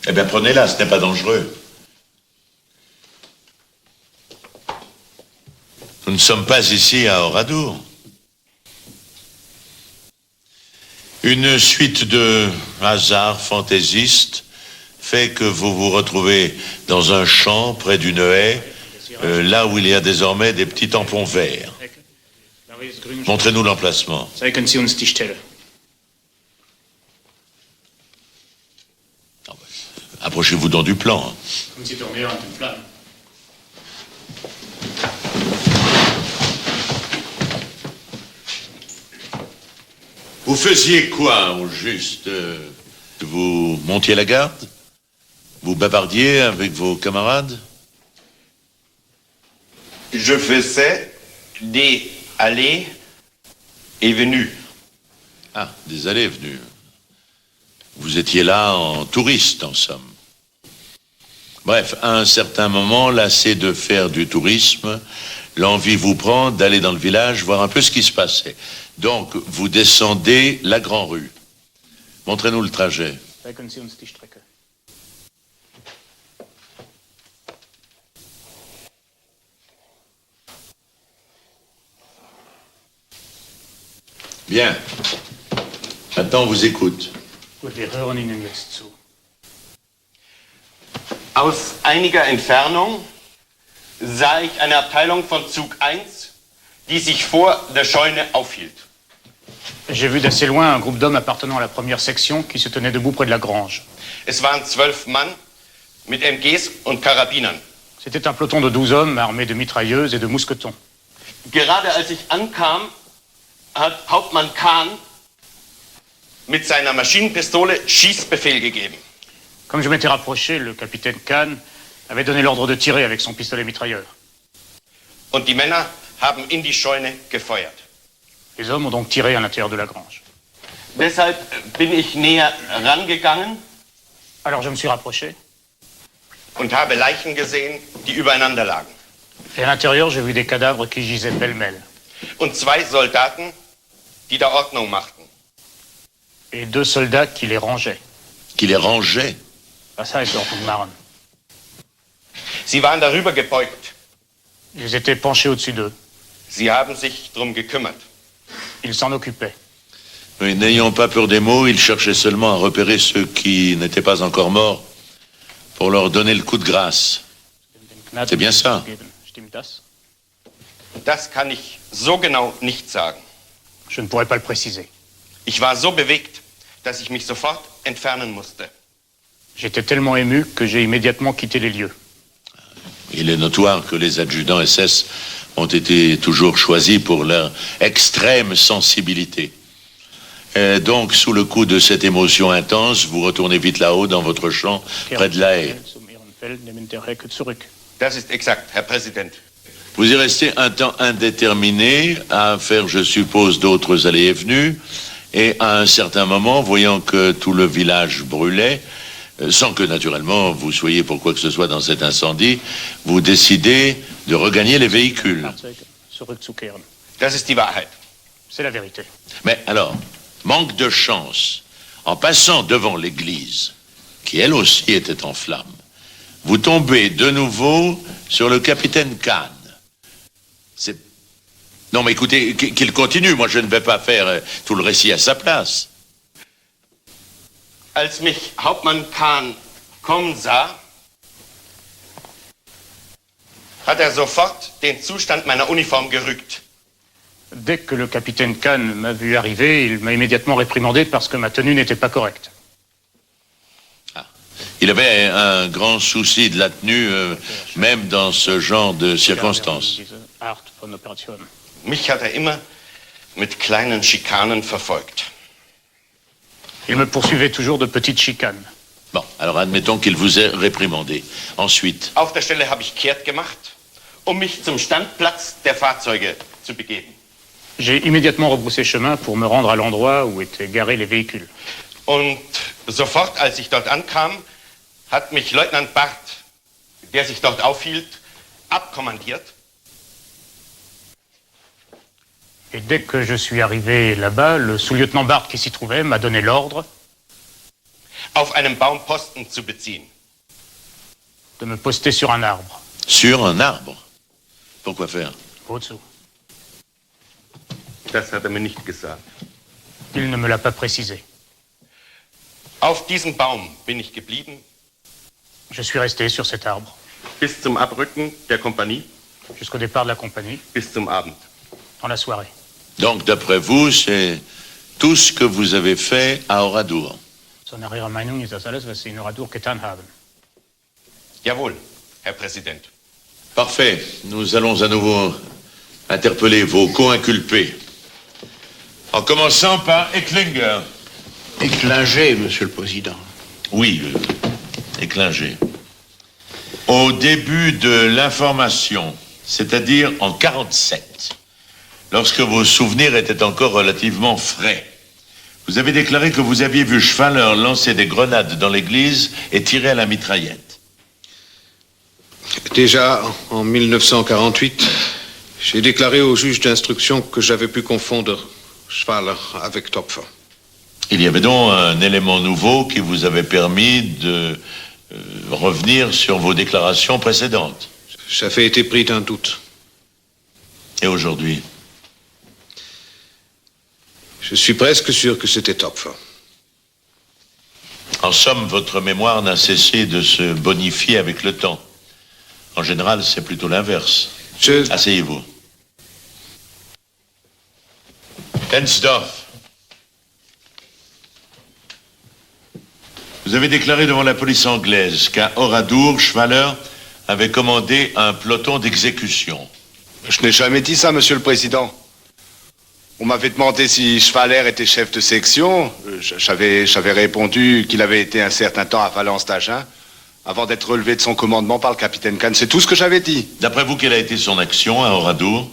Speaker 16: Eh bien, prenez-la, ce n'est pas dangereux. Nous ne sommes pas ici à Oradour. Une suite de hasards fantaisistes fait que vous vous retrouvez dans un champ près d'une haie, là où il y a désormais des petits tampons verts. Montrez-nous l'emplacement.
Speaker 17: Zeigen Sie uns die Stelle.
Speaker 16: Approchez-vous donc du plan.
Speaker 17: Kommen Sie doch näher an den Plan.
Speaker 16: Vous faisiez quoi, au juste Vous montiez la garde? Vous bavardiez avec vos camarades?
Speaker 18: Je faisais des allées et venues.
Speaker 16: Ah, des allées et venues. Vous étiez là en touriste, en somme. Bref, à un certain moment, lassé de faire du tourisme, l'envie vous prend d'aller dans le village voir un peu ce qui se passait. Donc, vous descendez la Grand Rue. Montrez-nous le trajet.
Speaker 17: Zeigen Sie uns die Strecke.
Speaker 16: Bien. Maintenant, on vous écoute.
Speaker 17: Gut, wir hören Ihnen jetzt zu.
Speaker 18: Aus einiger Entfernung sah ich eine Abteilung von Zug 1, die sich vor der Scheune aufhielt.
Speaker 17: J'ai vu d'assez loin un groupe d'hommes appartenant à la première section qui se tenait debout près de la grange.
Speaker 18: Es waren 12 Mann mit MGs und Karabinern.
Speaker 17: C'était un peloton de 12 hommes armés de mitrailleuses et de mousquetons.
Speaker 18: Gerade als ich ankam, hat Hauptmann Kahn mit seiner Maschinenpistole Schießbefehl gegeben.
Speaker 17: Comme je m'étais rapproché, le capitaine Kahn avait donné l'ordre de tirer avec son pistolet mitrailleur.
Speaker 18: Und die Männer haben in die Scheune gefeuert.
Speaker 17: Les hommes ont donc tiré à l'intérieur de la grange.
Speaker 18: Deshalb bin ich näher rangegangen.
Speaker 17: Alors je me suis rapproché.
Speaker 18: Und habe Leichen gesehen, die übereinander lagen.
Speaker 17: Et à l'intérieur, j'ai vu des cadavres qui gisaient pêle-mêle.
Speaker 18: Und 2 Soldaten, die da Ordnung machten.
Speaker 17: Et 2 soldats qui les rangeaient.
Speaker 16: Qui les rangeaient?
Speaker 17: Das heißt Ordnung machen.
Speaker 18: Sie waren darüber gebeugt.
Speaker 17: Ils étaient penchés au-dessus d'eux.
Speaker 18: Sie haben sich drum gekümmert.
Speaker 17: Ils s'en occupaient.
Speaker 16: Oui, n'ayant pas peur des mots, ils cherchaient seulement à repérer ceux qui n'étaient pas encore morts pour leur donner le coup de grâce. C'est bien ça?
Speaker 17: Stimmt das?
Speaker 18: Das kann ich so genau nicht sagen.
Speaker 17: Je ne pourrais pas le préciser.
Speaker 18: Ich war so bewegt, dass ich mich sofort entfernen musste.
Speaker 17: J'étais tellement ému que j'ai immédiatement quitté les lieux.
Speaker 16: Il est notoire que les adjudants SS ont été toujours choisis pour leur extrême sensibilité. Et donc, sous le coup de cette émotion intense, vous retournez vite là-haut dans votre champ, près de la haie.
Speaker 18: Das ist exakt, Herr Präsident.
Speaker 16: Vous y restez un temps indéterminé à faire, je suppose, d'autres allées et venues. Et à un certain moment, voyant que tout le village brûlait, sans que naturellement vous soyez pour quoi que ce soit dans cet incendie, vous décidez de regagner les véhicules.
Speaker 18: Das ist die Wahrheit.
Speaker 17: C'est la vérité.
Speaker 16: Mais alors, manque de chance, en passant devant l'église, qui elle aussi était en flammes, vous tombez de nouveau sur le capitaine Kahn. C'est... Non mais écoutez, qu'il continue, moi je ne vais pas faire tout le récit à sa place.
Speaker 18: Als mich Hauptmann Kahn kommen sah, hat sofort den Zustand meiner Uniform gerügt.
Speaker 17: Dès que le capitaine Kahn m'a vu arriver, il m'a immédiatement réprimandé parce que ma tenue n'était pas correcte.
Speaker 16: Ah. Il avait un grand souci de la tenue, même dans ce genre de circonstances.
Speaker 18: Mich hat immer mit kleinen Schikanen verfolgt.
Speaker 17: Il me poursuivait toujours de petites chicanes.
Speaker 16: Bon, alors admettons qu'il vous ait réprimandé. Ensuite.
Speaker 18: Auf der Stelle habe ich kehrt gemacht, mich zum Standplatz der Fahrzeuge zu begeben.
Speaker 17: J'ai immédiatement rebroussé chemin pour me rendre à l'endroit où étaient garés les véhicules.
Speaker 18: Und sofort, als ich dort ankam, hat mich Leutnant Barth, der sich dort aufhielt, abkommandiert.
Speaker 17: Et dès que je suis arrivé là-bas, le sous-lieutenant Barth qui s'y trouvait m'a donné l'ordre
Speaker 18: auf einem Baumposten zu beziehen.
Speaker 17: De me poster sur un arbre.
Speaker 16: Sur un arbre? Pourquoi faire?
Speaker 17: Au-dessous.
Speaker 18: Das hat mir nicht gesagt.
Speaker 17: Il ne me l'a pas précisé.
Speaker 18: Auf diesem Baum bin ich geblieben.
Speaker 17: Je suis resté sur cet arbre.
Speaker 18: Bis zum Abrücken der Kompanie?
Speaker 17: Jusqu'au départ de la compagnie.
Speaker 18: Bis zum Abend.
Speaker 17: Dans la soirée.
Speaker 16: Donc, d'après vous, c'est tout ce que vous avez fait à Oradour.
Speaker 17: So nach Ihrer Meinung ist das alles, was Sie in Oradour getan haben.
Speaker 18: Jawohl, Herr Präsident.
Speaker 16: Parfait. Nous allons à nouveau interpeller vos co-inculpés. En commençant par Ecklinger.
Speaker 5: Éclinger, Monsieur le Président.
Speaker 16: Oui, Ecklinger. Au début de l'information, c'est-à-dire en 47, lorsque vos souvenirs étaient encore relativement frais, vous avez déclaré que vous aviez vu Schwaller lancer des grenades dans l'église et tirer à la mitraillette.
Speaker 5: Déjà, en 1948, j'ai déclaré au juge d'instruction que j'avais pu confondre Schwaller avec Topfer.
Speaker 16: Il y avait donc un élément nouveau qui vous avait permis de revenir sur vos déclarations précédentes.
Speaker 5: J'avais été pris d'un doute.
Speaker 16: Et aujourd'hui?
Speaker 5: Je suis presque sûr que c'était Topfer.
Speaker 16: En somme, votre mémoire n'a cessé de se bonifier avec le temps. En général, c'est plutôt l'inverse. Asseyez-vous. Tensdorf. Vous avez déclaré devant la police anglaise qu'à Oradour, Schwaller avait commandé un peloton d'exécution.
Speaker 9: Je n'ai jamais dit ça, Monsieur le Président. On m'avait demandé si Schwaller était chef de section. J'avais répondu qu'il avait été un certain temps à Valence d'Agen, avant d'être relevé de son commandement par le capitaine Kahn. C'est tout ce que j'avais dit.
Speaker 16: D'après vous, quelle a été son action à Oradour?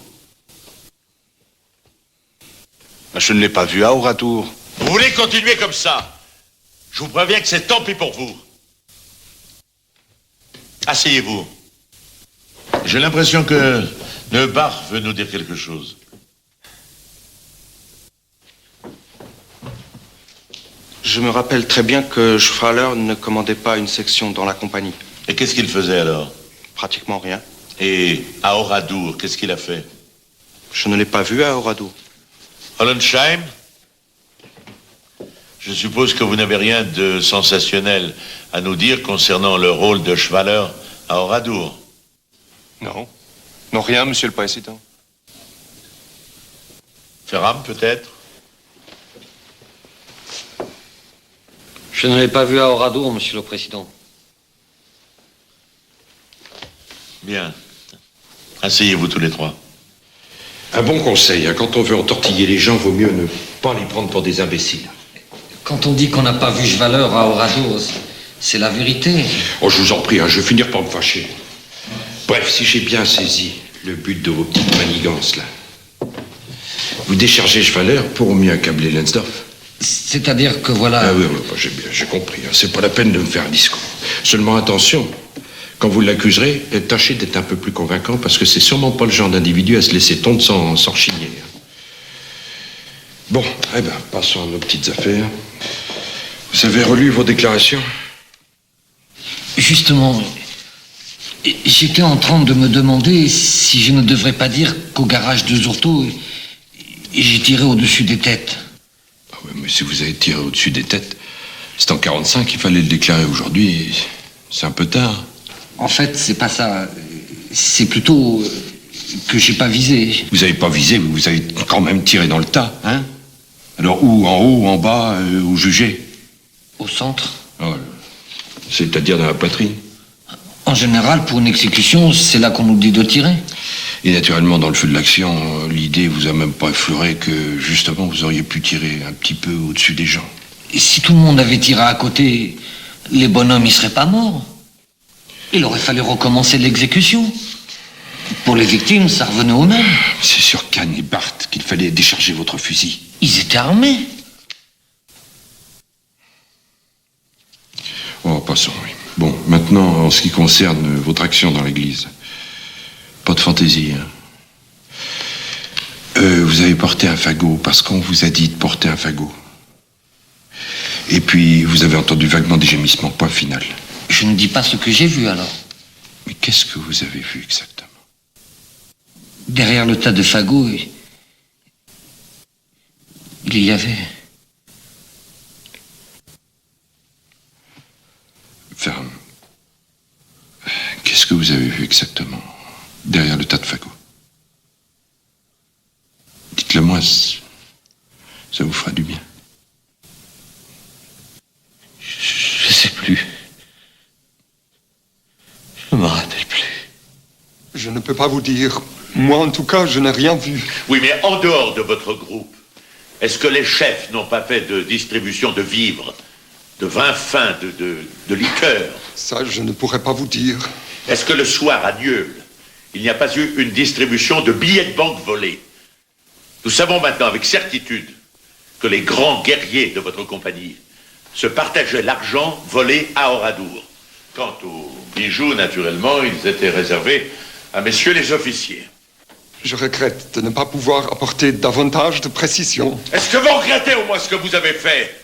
Speaker 9: Je ne l'ai pas vu à Oradour.
Speaker 16: Vous voulez continuer comme ça? Je vous préviens que c'est tant pis pour vous. Asseyez-vous. J'ai l'impression que Neubach veut nous dire quelque chose.
Speaker 10: Je me rappelle très bien que Schwaller ne commandait pas une section dans la compagnie.
Speaker 16: Et qu'est-ce qu'il faisait alors?
Speaker 10: Pratiquement rien.
Speaker 16: Et à Oradour, qu'est-ce qu'il a fait?
Speaker 10: Je ne l'ai pas vu à Oradour.
Speaker 16: Hollensheim? Je suppose que vous n'avez rien de sensationnel à nous dire concernant le rôle de Schwaller à Oradour.
Speaker 10: Non. Non, rien, Monsieur le Président.
Speaker 16: Ferram, peut-être?
Speaker 11: Je ne l'ai pas vu à Oradour, Monsieur le Président.
Speaker 16: Bien. Asseyez-vous tous les trois.
Speaker 8: Un bon conseil, hein, quand on veut entortiller les gens, vaut mieux ne pas les prendre pour des imbéciles.
Speaker 11: Quand on dit qu'on n'a pas vu Schwaller à Oradour, c'est la vérité.
Speaker 8: Oh, je vous en prie, hein, je vais finir par me fâcher. Bref, si j'ai bien saisi le but de vos petites manigances, là, vous déchargez Schwaller pour mieux accabler Lensdorf.
Speaker 11: C'est-à-dire que voilà...
Speaker 8: Ah oui, j'ai compris. Hein. C'est pas la peine de me faire un discours. Seulement attention, quand vous l'accuserez, tâchez d'être un peu plus convaincant parce que c'est sûrement pas le genre d'individu à se laisser tondre sans rechigner. Bon, eh ben, passons à nos petites affaires. Vous avez relu vos déclarations?
Speaker 11: Justement, j'étais en train de me demander si je ne devrais pas dire qu'au garage de Zurto, j'ai tiré au-dessus des têtes.
Speaker 8: Ah oui, mais si vous avez tiré au-dessus des têtes, c'est en 45, il fallait le déclarer aujourd'hui. C'est un peu tard.
Speaker 11: En fait, c'est pas ça. C'est plutôt que j'ai pas visé.
Speaker 8: Vous avez pas visé, vous avez quand même tiré dans le tas, hein? Alors où? En haut, en bas, où jugé?
Speaker 11: Au centre.
Speaker 8: Oh, c'est-à-dire dans la poitrine?
Speaker 11: En général, pour une exécution, c'est là qu'on nous dit de tirer.
Speaker 8: Et naturellement, dans le feu de l'action, l'idée vous a même pas effleuré que, justement, vous auriez pu tirer un petit peu au-dessus des gens.
Speaker 11: Et si tout le monde avait tiré à côté, les bonhommes, ils seraient pas morts. Il aurait fallu recommencer l'exécution. Pour les victimes, ça revenait au même.
Speaker 8: C'est sur Kahn et Barth qu'il fallait décharger votre fusil.
Speaker 11: Ils étaient armés.
Speaker 8: Oh, passons, oui. Bon, maintenant, en ce qui concerne votre action dans l'église, pas de fantaisie, hein. Vous avez porté un fagot parce qu'on vous a dit de porter un fagot. Et puis, vous avez entendu vaguement des gémissements, point final.
Speaker 11: Je ne dis pas ce que j'ai vu, alors.
Speaker 8: Mais qu'est-ce que vous avez vu exactement?
Speaker 11: Derrière le tas de fagots, il y avait...
Speaker 8: Ferme. Qu'est-ce que vous avez vu exactement derrière le tas de fagots? Dites-le moi, ça vous fera du bien.
Speaker 11: Je sais plus. Je me rappelle plus.
Speaker 19: Je ne peux pas vous dire. Moi, en tout cas, je n'ai rien vu.
Speaker 16: Oui, mais en dehors de votre groupe, est-ce que les chefs n'ont pas fait de distribution de vivres, de vin fin, de liqueurs?
Speaker 19: Ça, je ne pourrais pas vous dire.
Speaker 16: Est-ce que le soir, à Nieul, il n'y a pas eu une distribution de billets de banque volés? Nous savons maintenant avec certitude que les grands guerriers de votre compagnie se partageaient l'argent volé à Oradour. Quant aux bijoux, naturellement, ils étaient réservés à messieurs les officiers.
Speaker 19: Je regrette de ne pas pouvoir apporter davantage de précision.
Speaker 16: Est-ce que vous regrettez au moins ce que vous avez fait?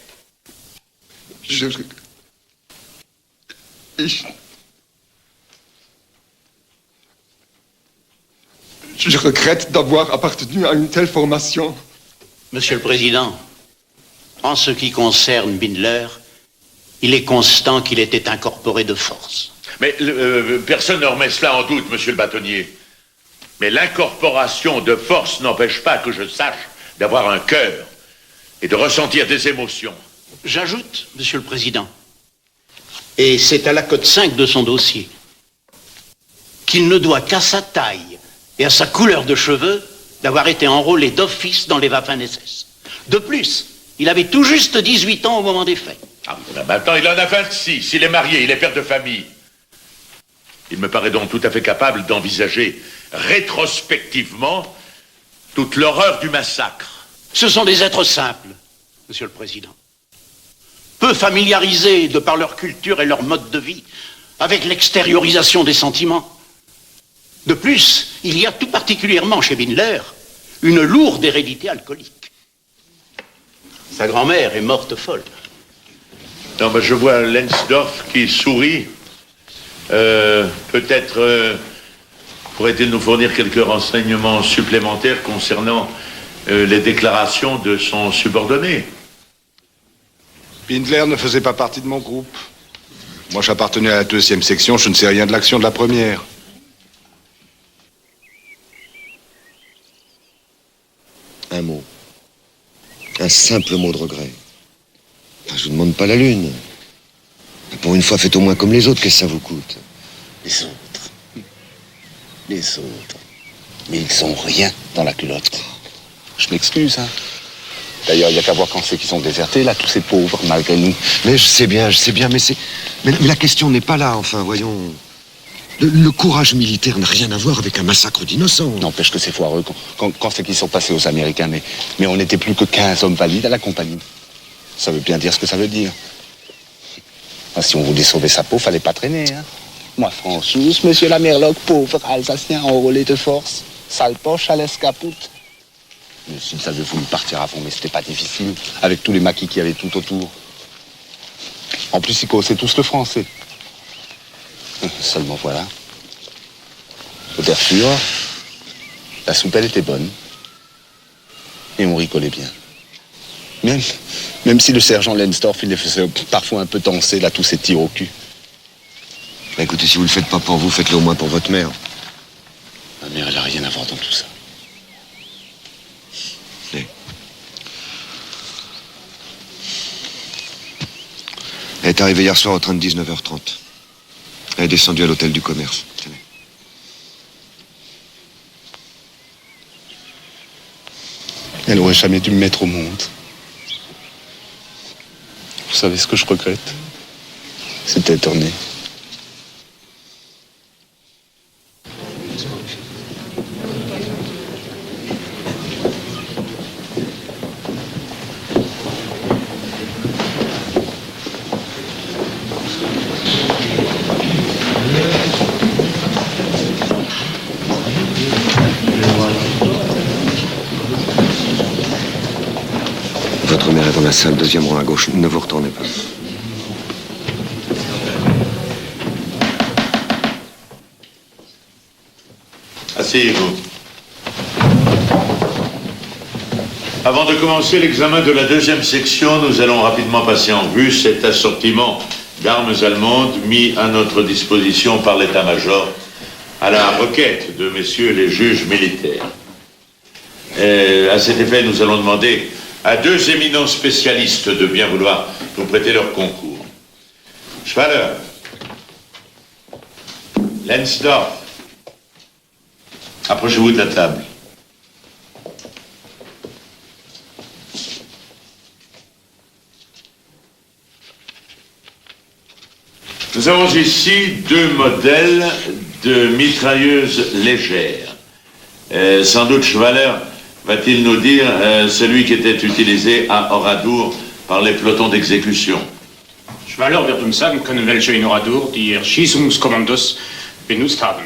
Speaker 19: Je regrette d'avoir appartenu à une telle formation.
Speaker 20: Monsieur le Président, en ce qui concerne Bindler, il est constant qu'il était incorporé de force.
Speaker 16: Mais personne ne remet cela en doute, monsieur le bâtonnier. Mais l'incorporation de force n'empêche pas que je sache d'avoir un cœur et de ressentir des émotions.
Speaker 20: J'ajoute, Monsieur le Président, et c'est à la cote 5 de son dossier, qu'il ne doit qu'à sa taille et à sa couleur de cheveux d'avoir été enrôlé d'office dans les Waffen-SS. De plus, il avait tout juste 18 ans au moment des faits.
Speaker 16: Ah, maintenant, il en a 26. Il est marié, il est père de famille. Il me paraît donc tout à fait capable d'envisager rétrospectivement toute l'horreur du massacre.
Speaker 20: Ce sont des êtres simples, Monsieur le Président. Peu familiarisés de par leur culture et leur mode de vie avec l'extériorisation des sentiments. De plus, il y a tout particulièrement chez Bindler une lourde hérédité alcoolique. Sa grand-mère est morte folle.
Speaker 16: Non, mais je vois Lensdorf qui sourit. Peut-être pourrait-il nous fournir quelques renseignements supplémentaires concernant les déclarations de son subordonné.
Speaker 9: Bindler ne faisait pas partie de mon groupe. Moi, j'appartenais à la 2e section, je ne sais rien de l'action de la 1re.
Speaker 12: Un mot. Un simple mot de regret. Enfin, je vous demande pas la lune. Pour une fois, faites au moins comme les autres, qu'est-ce que ça vous coûte?
Speaker 20: Les autres. Les autres. Mais ils sont rien dans la culotte.
Speaker 9: Je m'excuse, hein. D'ailleurs, il n'y a qu'à voir quand c'est qu'ils sont désertés, là, tous ces pauvres, malgré nous.
Speaker 12: Mais je sais bien, mais c'est... Mais la question n'est pas là, enfin, voyons. Le courage militaire n'a rien à voir avec un massacre d'innocents.
Speaker 9: N'empêche que c'est foireux quand c'est qu'ils sont passés aux Américains, mais on n'était plus que 15 hommes valides à la compagnie. Ça veut bien dire ce que ça veut dire. Ah, si on voulait sauver sa peau, fallait pas traîner, hein. Moi, franchement, monsieur la Merloc, pauvre Alsacien enrôlé de force, sale poche à l'escapoute. Mais s'ils avaient voulu partir à fond, mais c'était pas difficile, avec tous les maquis qu'il y avait tout autour. En plus, ils connaissaient tous le français. Seulement voilà. L'ouverture, la soupe, elle était bonne. Et on rigolait bien. Même si le sergent Lensdorf, il les faisait parfois un peu danser, là, tous ces tirs au cul.
Speaker 12: Bah, écoutez, si vous le faites pas pour vous, faites-le au moins pour votre mère.
Speaker 9: Ma mère, elle a rien à voir dans tout ça.
Speaker 12: Elle est arrivée hier soir au train de 19h30. Elle est descendue à l'hôtel du commerce. Tenez.
Speaker 9: Elle aurait jamais dû me mettre au monde. Vous savez ce que je regrette? C'est d'être né.
Speaker 12: Votre mère est dans la salle, 2e rang à gauche. Ne vous retournez pas.
Speaker 16: Asseyez-vous. Avant de commencer l'examen de la 2e section, nous allons rapidement passer en revue cet assortiment d'armes allemandes mis à notre disposition par l'état-major à la requête de messieurs les juges militaires. À cet effet, nous allons demander à 2 éminents spécialistes de bien vouloir nous prêter leur concours. Schwaller, Lensdorf, approchez-vous de la table. Nous avons ici 2 modèles de mitrailleuses légères. Sans doute Schwaller va-t-il nous dire celui qui était utilisé à Oradour par les pelotons d'exécution.
Speaker 17: Schwaller wird uns sagen können, welche in Oradour die Erschießungskommandos benutzt haben.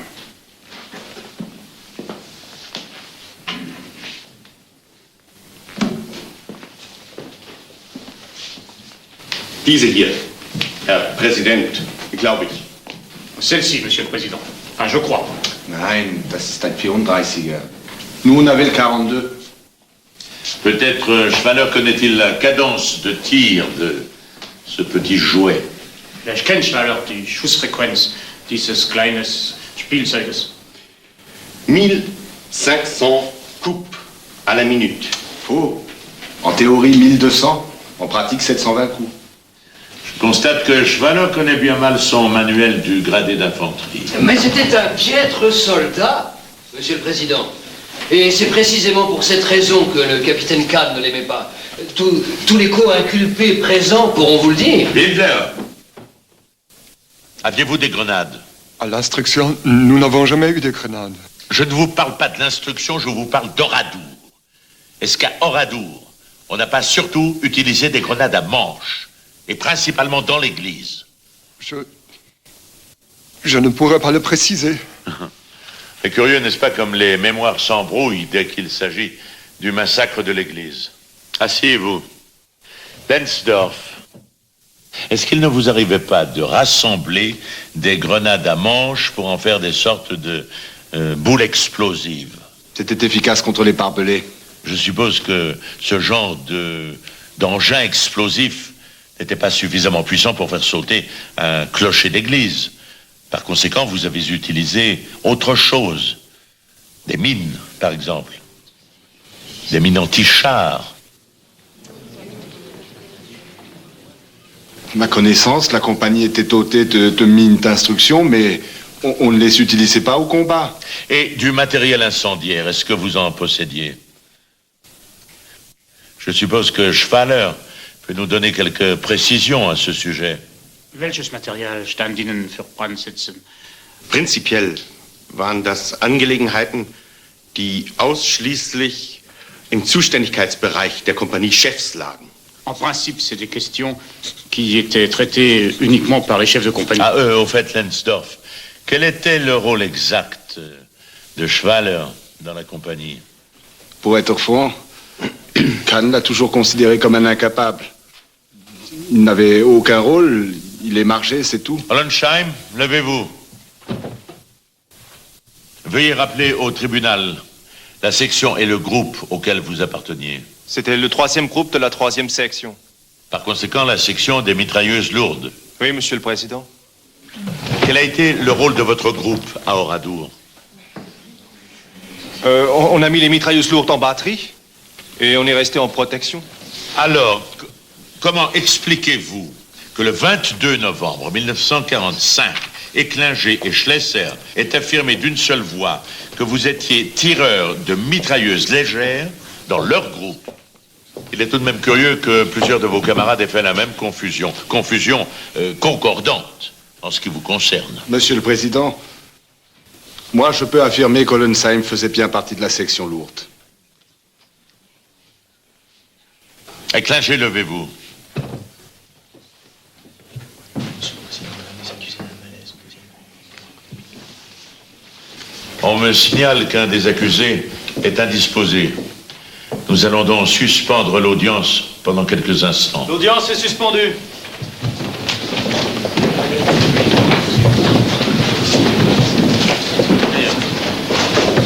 Speaker 18: Diese hier, Herr Präsident, glaube ich.
Speaker 17: Celle-ci, Monsieur le Président. Enfin, je crois.
Speaker 9: Nein, das ist ein 34er. Nous, on avait le 42.
Speaker 16: Peut-être Schwaller connaît-il la cadence de tir de ce petit jouet.
Speaker 17: Ich kenne Schwaller die Schussfrequenz dieses kleines Spielzeuges.
Speaker 18: 1500 coups à la minute.
Speaker 9: Faux. En théorie, 1200. En pratique, 720 coups.
Speaker 16: Je constate que Schwaller connaît bien mal son manuel du gradé d'infanterie.
Speaker 21: Mais c'était un piètre soldat, Monsieur le Président. Et c'est précisément pour cette raison que le capitaine Kahn ne l'aimait pas. Tous les co-inculpés présents pourront vous le dire.
Speaker 16: Hitler, aviez-vous des grenades?
Speaker 19: À l'instruction, nous n'avons jamais eu de grenades.
Speaker 16: Je ne vous parle pas de l'instruction, je vous parle d'Oradour. Est-ce qu'à Oradour, on n'a pas surtout utilisé des grenades à manche, et principalement dans l'église?
Speaker 19: Je ne pourrais pas le préciser.
Speaker 16: C'est curieux, n'est-ce pas, comme les mémoires s'embrouillent dès qu'il s'agit du massacre de l'église. Asseyez-vous. Lensdorf, est-ce qu'il ne vous arrivait pas de rassembler des grenades à manche pour en faire des sortes de boules explosives?
Speaker 9: C'était efficace contre les barbelés.
Speaker 16: Je suppose que ce genre d'engin explosif n'était pas suffisamment puissant pour faire sauter un clocher d'église. Par conséquent, vous avez utilisé autre chose. Des mines, par exemple. Des mines anti-chars.
Speaker 9: Ma connaissance, la compagnie était dotée de mines d'instruction, mais on ne les utilisait pas au combat.
Speaker 16: Et du matériel incendiaire, est-ce que vous en possédiez? Je suppose que Schwaller peut nous donner quelques précisions à ce sujet.
Speaker 17: Welches Material stand Ihnen für Brandsätze?
Speaker 18: Prinzipiell waren das Angelegenheiten, die ausschließlich im Zuständigkeitsbereich der Kompaniechefs lagen.
Speaker 17: En principe, c'est des questions qui étaient traitées uniquement par les chefs de compagnie.
Speaker 16: Ah, au fait, Lensdorf, quel était le rôle exact de Schwaller dans la compagnie?
Speaker 9: Pour être franc, Kahn l'a toujours considéré comme un incapable. Il n'avait aucun rôle, il émargeait, c'est tout.
Speaker 16: Hollensheim, levez-vous. Veuillez rappeler au tribunal la section et le groupe auquel vous apparteniez.
Speaker 10: C'était le 3e groupe de la 3e section.
Speaker 16: Par conséquent, la section des mitrailleuses lourdes.
Speaker 10: Oui, Monsieur le Président.
Speaker 16: Quel a été le rôle de votre groupe à Oradour?
Speaker 10: On a mis les mitrailleuses lourdes en batterie et on est resté en protection.
Speaker 16: Alors, comment expliquez-vous que le 22 novembre 1945, Éclinger et Schlesser aient affirmé d'une seule voix que vous étiez tireur de mitrailleuses légères dans leur groupe? Il est tout de même curieux que plusieurs de vos camarades aient fait la même confusion. Confusion concordante en ce qui vous concerne.
Speaker 9: Monsieur le Président, moi je peux affirmer qu'Ollensheim faisait bien partie de la section lourde.
Speaker 16: Éclinger, levez-vous. On me signale qu'un des accusés est indisposé. Nous allons donc suspendre l'audience pendant quelques instants.
Speaker 10: L'audience est suspendue.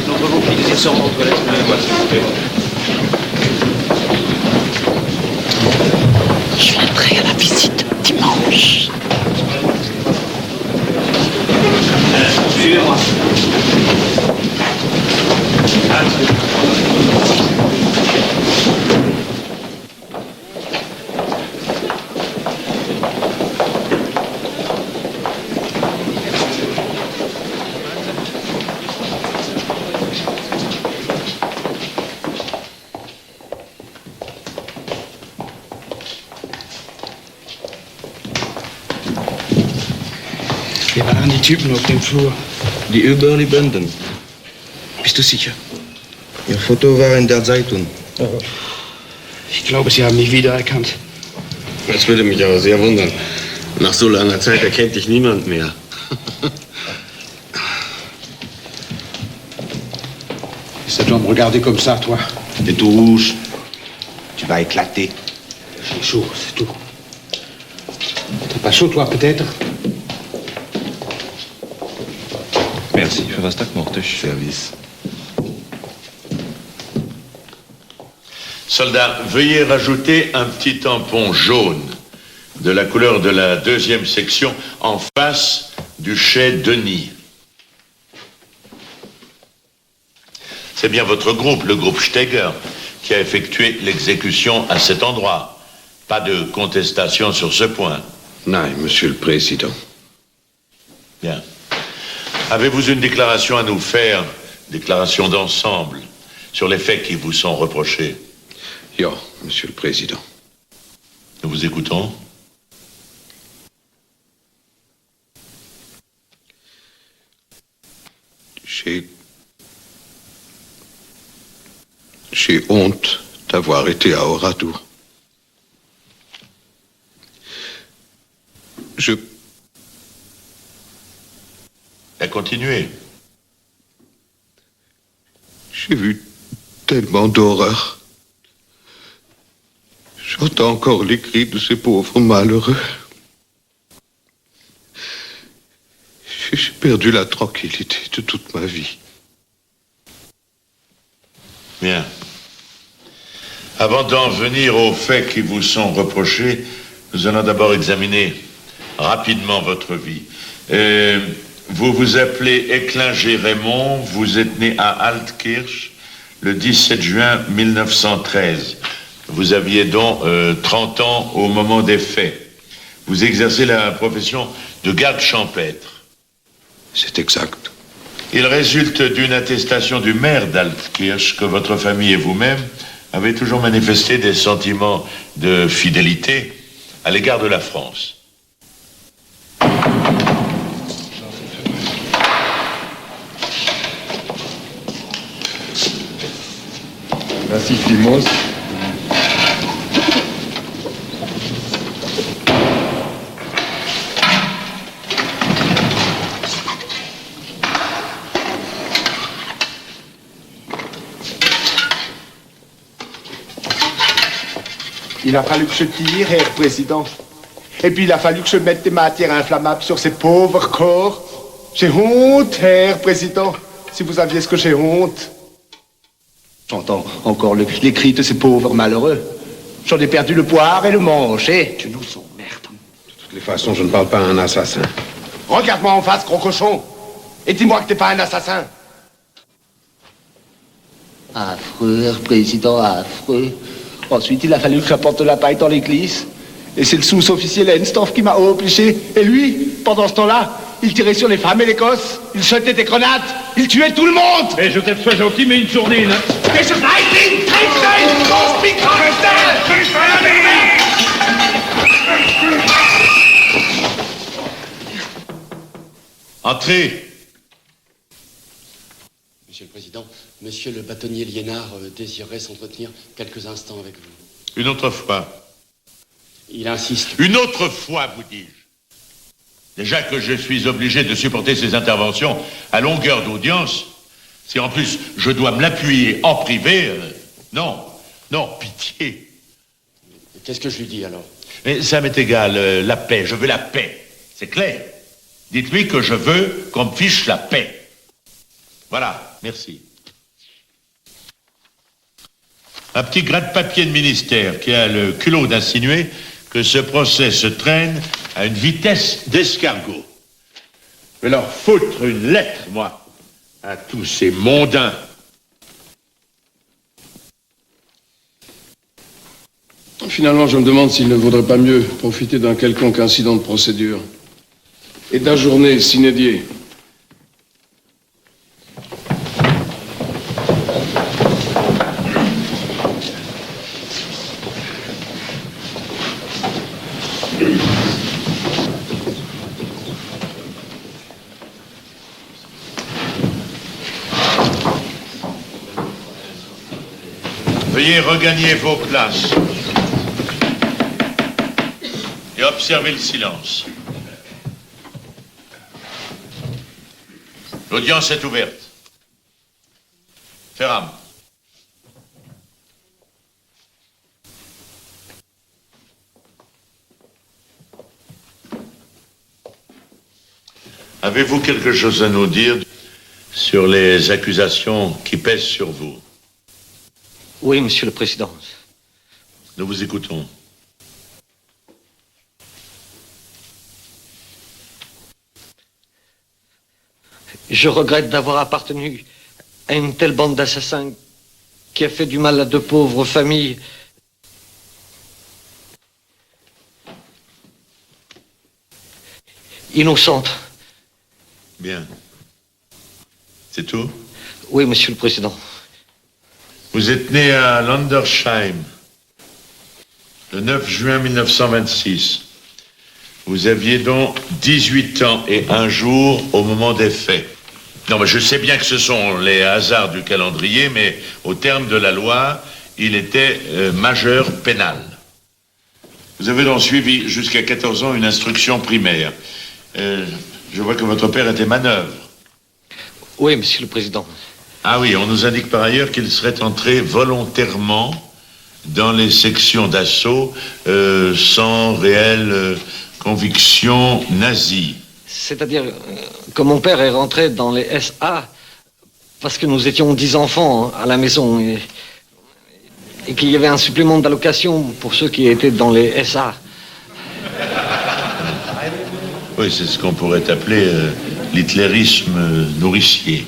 Speaker 21: L'autre vous qui désire sortir en toilette.
Speaker 22: Je viendrai à la visite dimanche.
Speaker 20: Suivez-moi.
Speaker 13: Wir waren die Typen auf dem Flur.
Speaker 10: Die Überlebenden. Bist du sicher? Ihr Foto war in der Zeitung.
Speaker 13: Ich glaube, Sie haben mich wiedererkannt.
Speaker 9: Das würde mich aber sehr wundern. Nach so langer Zeit erkennt dich niemand mehr.
Speaker 13: Cet homme, regardez comme ça, toi.
Speaker 9: T'es tout rouge. Tu vas éclater.
Speaker 13: J'ai chaud, c'est tout. T'as pas chaud, toi, peut-être?
Speaker 3: Merci, für was tak mortisch.
Speaker 9: Service.
Speaker 16: Soldat, veuillez rajouter un petit tampon jaune de la couleur de la 2e section en face du chai Denis. C'est bien votre groupe, le groupe Steger, qui a effectué l'exécution à cet endroit. Pas de contestation sur ce point.
Speaker 8: Non, Monsieur le Président.
Speaker 16: Bien. Avez-vous une déclaration à nous faire, déclaration d'ensemble, sur les faits qui vous sont reprochés?
Speaker 8: Ja, Monsieur le Président.
Speaker 16: Nous vous écoutons.
Speaker 8: J'ai honte d'avoir été à Oradour.
Speaker 16: Continuez.
Speaker 8: J'ai vu tellement d'horreur. J'entends encore les cris de ces pauvres malheureux. J'ai perdu la tranquillité de toute ma vie.
Speaker 16: Bien. Avant d'en venir aux faits qui vous sont reprochés, nous allons d'abord examiner rapidement votre vie. Vous vous appelez Éclinger Raymond, vous êtes né à Altkirch le 17 juin 1913. Vous aviez donc 30 ans au moment des faits. Vous exercez la profession de garde champêtre.
Speaker 8: C'est exact.
Speaker 16: Il résulte d'une attestation du maire d'Altkirch que votre famille et vous-même avez toujours manifesté des sentiments de fidélité à l'égard de la France.
Speaker 19: Merci vielmals.
Speaker 18: Il a fallu que je tire, Herr Président. Et puis il a fallu que je mette des matières inflammables sur ces pauvres corps. J'ai honte, Herr Président. Si vous aviez ce que j'ai honte. J'entends encore les cris de ces pauvres malheureux. J'en ai perdu le poire et le manche, et tu nous emmerdes.
Speaker 5: De toutes les façons, je ne parle pas à un assassin.
Speaker 18: Regarde-moi en face, gros cochon. Et dis-moi que t'es pas un assassin. Affreux, Herr Président, affreux. Ensuite, il a fallu que j'apporte de la paille dans l'église. Et c'est le sous-officier Lensdorf qui m'a obligé. Et lui, pendant ce temps-là, il tirait sur les femmes et les gosses. Il jetait des grenades. Il tuait tout le monde.
Speaker 17: Mais je t'ai fait gentil, mais une journée, hein.
Speaker 16: Entrez.
Speaker 1: Monsieur le Président, Monsieur le bâtonnier Liénard désirerait s'entretenir quelques instants avec vous.
Speaker 16: Une autre fois.
Speaker 1: Il insiste.
Speaker 16: Une autre fois, vous dis-je. Déjà que je suis obligé de supporter ces interventions à longueur d'audience, si en plus je dois me l'appuyer en privé, non, pitié.
Speaker 1: Qu'est-ce que je lui dis alors?
Speaker 16: Mais ça m'est égal, la paix, je veux la paix, c'est clair. Dites-lui que je veux qu'on me fiche la paix. Voilà, merci. Un petit gratte-papier de ministère qui a le culot d'insinuer que ce procès se traîne à une vitesse d'escargot. vais leur foutre une lettre, moi, à tous ces mondains.
Speaker 14: Finalement, je me demande s'il ne vaudrait pas mieux profiter d'un quelconque incident de procédure et d'ajourner sine die.
Speaker 16: Veuillez regagner vos places et observez le silence. L'audience est ouverte. Ferram. Avez-vous quelque chose à nous dire sur les accusations qui pèsent sur vous?
Speaker 11: Oui, Monsieur le Président.
Speaker 16: Nous vous écoutons.
Speaker 11: Je regrette d'avoir appartenu à une telle bande d'assassins qui a fait du mal à de pauvres familles. Innocentes.
Speaker 16: Bien. C'est tout?
Speaker 11: Oui, Monsieur le Président.
Speaker 16: Vous êtes né à Landersheim le 9 juin 1926. Vous aviez donc 18 ans et un jour au moment des faits. Non, mais je sais bien que ce sont les hasards du calendrier, mais au terme de la loi, il était majeur pénal. Vous avez donc suivi jusqu'à 14 ans une instruction primaire. Je vois que votre père était manœuvre.
Speaker 11: Oui, Monsieur le Président.
Speaker 16: Ah oui, on nous indique par ailleurs qu'il serait entré volontairement dans les sections d'assaut sans réelle conviction nazie.
Speaker 11: C'est-à-dire que mon père est rentré dans les SA parce que nous étions 10 enfants à la maison et qu'il y avait un supplément d'allocation pour ceux qui étaient dans les SA.
Speaker 16: Oui, c'est ce qu'on pourrait appeler l'hitlérisme nourricier.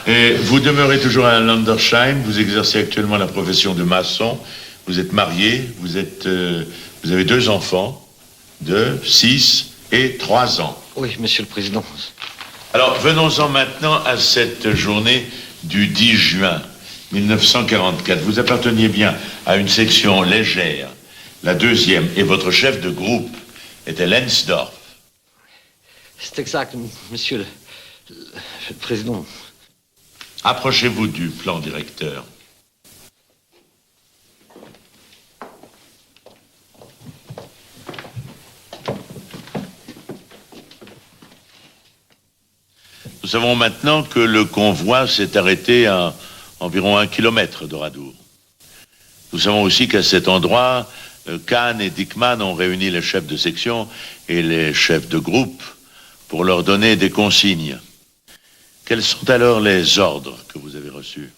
Speaker 16: Et vous demeurez toujours à Landersheim, vous exercez actuellement la profession de maçon, vous êtes marié, vous avez 2 enfants, de 6 et 3 ans.
Speaker 11: Oui, Monsieur le Président.
Speaker 16: Alors, venons-en maintenant à cette journée du 10 juin 1944. Vous apparteniez bien à une section légère, la 2e, et votre chef de groupe était Lensdorf.
Speaker 11: C'est exact, Monsieur le Président.
Speaker 16: Approchez-vous du plan directeur. Nous savons maintenant que le convoi s'est arrêté à environ 1 kilomètre d'Oradour. Nous savons aussi qu'à cet endroit, Kahn et Dickmann ont réuni les chefs de section et les chefs de groupe pour leur donner des consignes. Quels sont alors les ordres que vous avez reçus?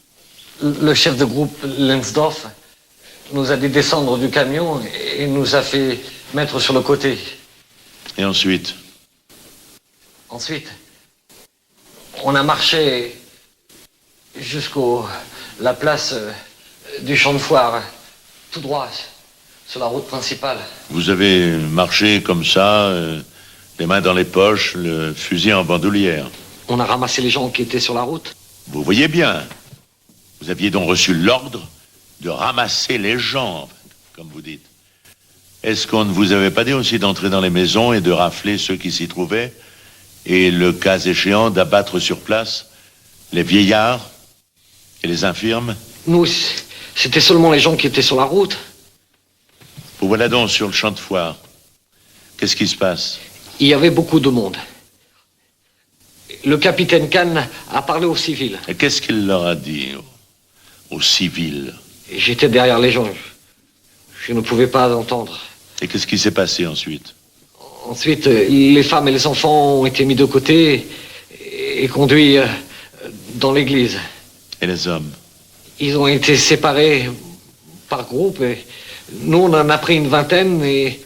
Speaker 11: Le chef de groupe, Lensdorf, nous a dit descendre du camion et nous a fait mettre sur le côté.
Speaker 16: Et ensuite?
Speaker 11: Ensuite, on a marché jusqu'à la place du champ de foire, tout droit, sur la route principale.
Speaker 16: Vous avez marché comme ça, les mains dans les poches, le fusil en bandoulière.
Speaker 11: On a ramassé les gens qui étaient sur la route.
Speaker 16: Vous voyez bien. Vous aviez donc reçu l'ordre de ramasser les gens, comme vous dites. Est-ce qu'on ne vous avait pas dit aussi d'entrer dans les maisons et de rafler ceux qui s'y trouvaient, et le cas échéant d'abattre sur place les vieillards et les infirmes?
Speaker 11: Nous, c'était seulement les gens qui étaient sur la route.
Speaker 16: Vous voilà donc sur le champ de foire. Qu'est-ce qui se passe?
Speaker 11: Il y avait beaucoup de monde. Le capitaine Kahn a parlé aux civils.
Speaker 16: Et qu'est-ce qu'il leur a dit aux civils?
Speaker 11: J'étais derrière les gens. Je ne pouvais pas entendre.
Speaker 16: Et qu'est-ce qui s'est passé ensuite?
Speaker 11: Ensuite, les femmes et les enfants ont été mis de côté et conduits dans l'église.
Speaker 16: Et les hommes?
Speaker 11: Ils ont été séparés par groupe. Et nous, on en a pris une vingtaine et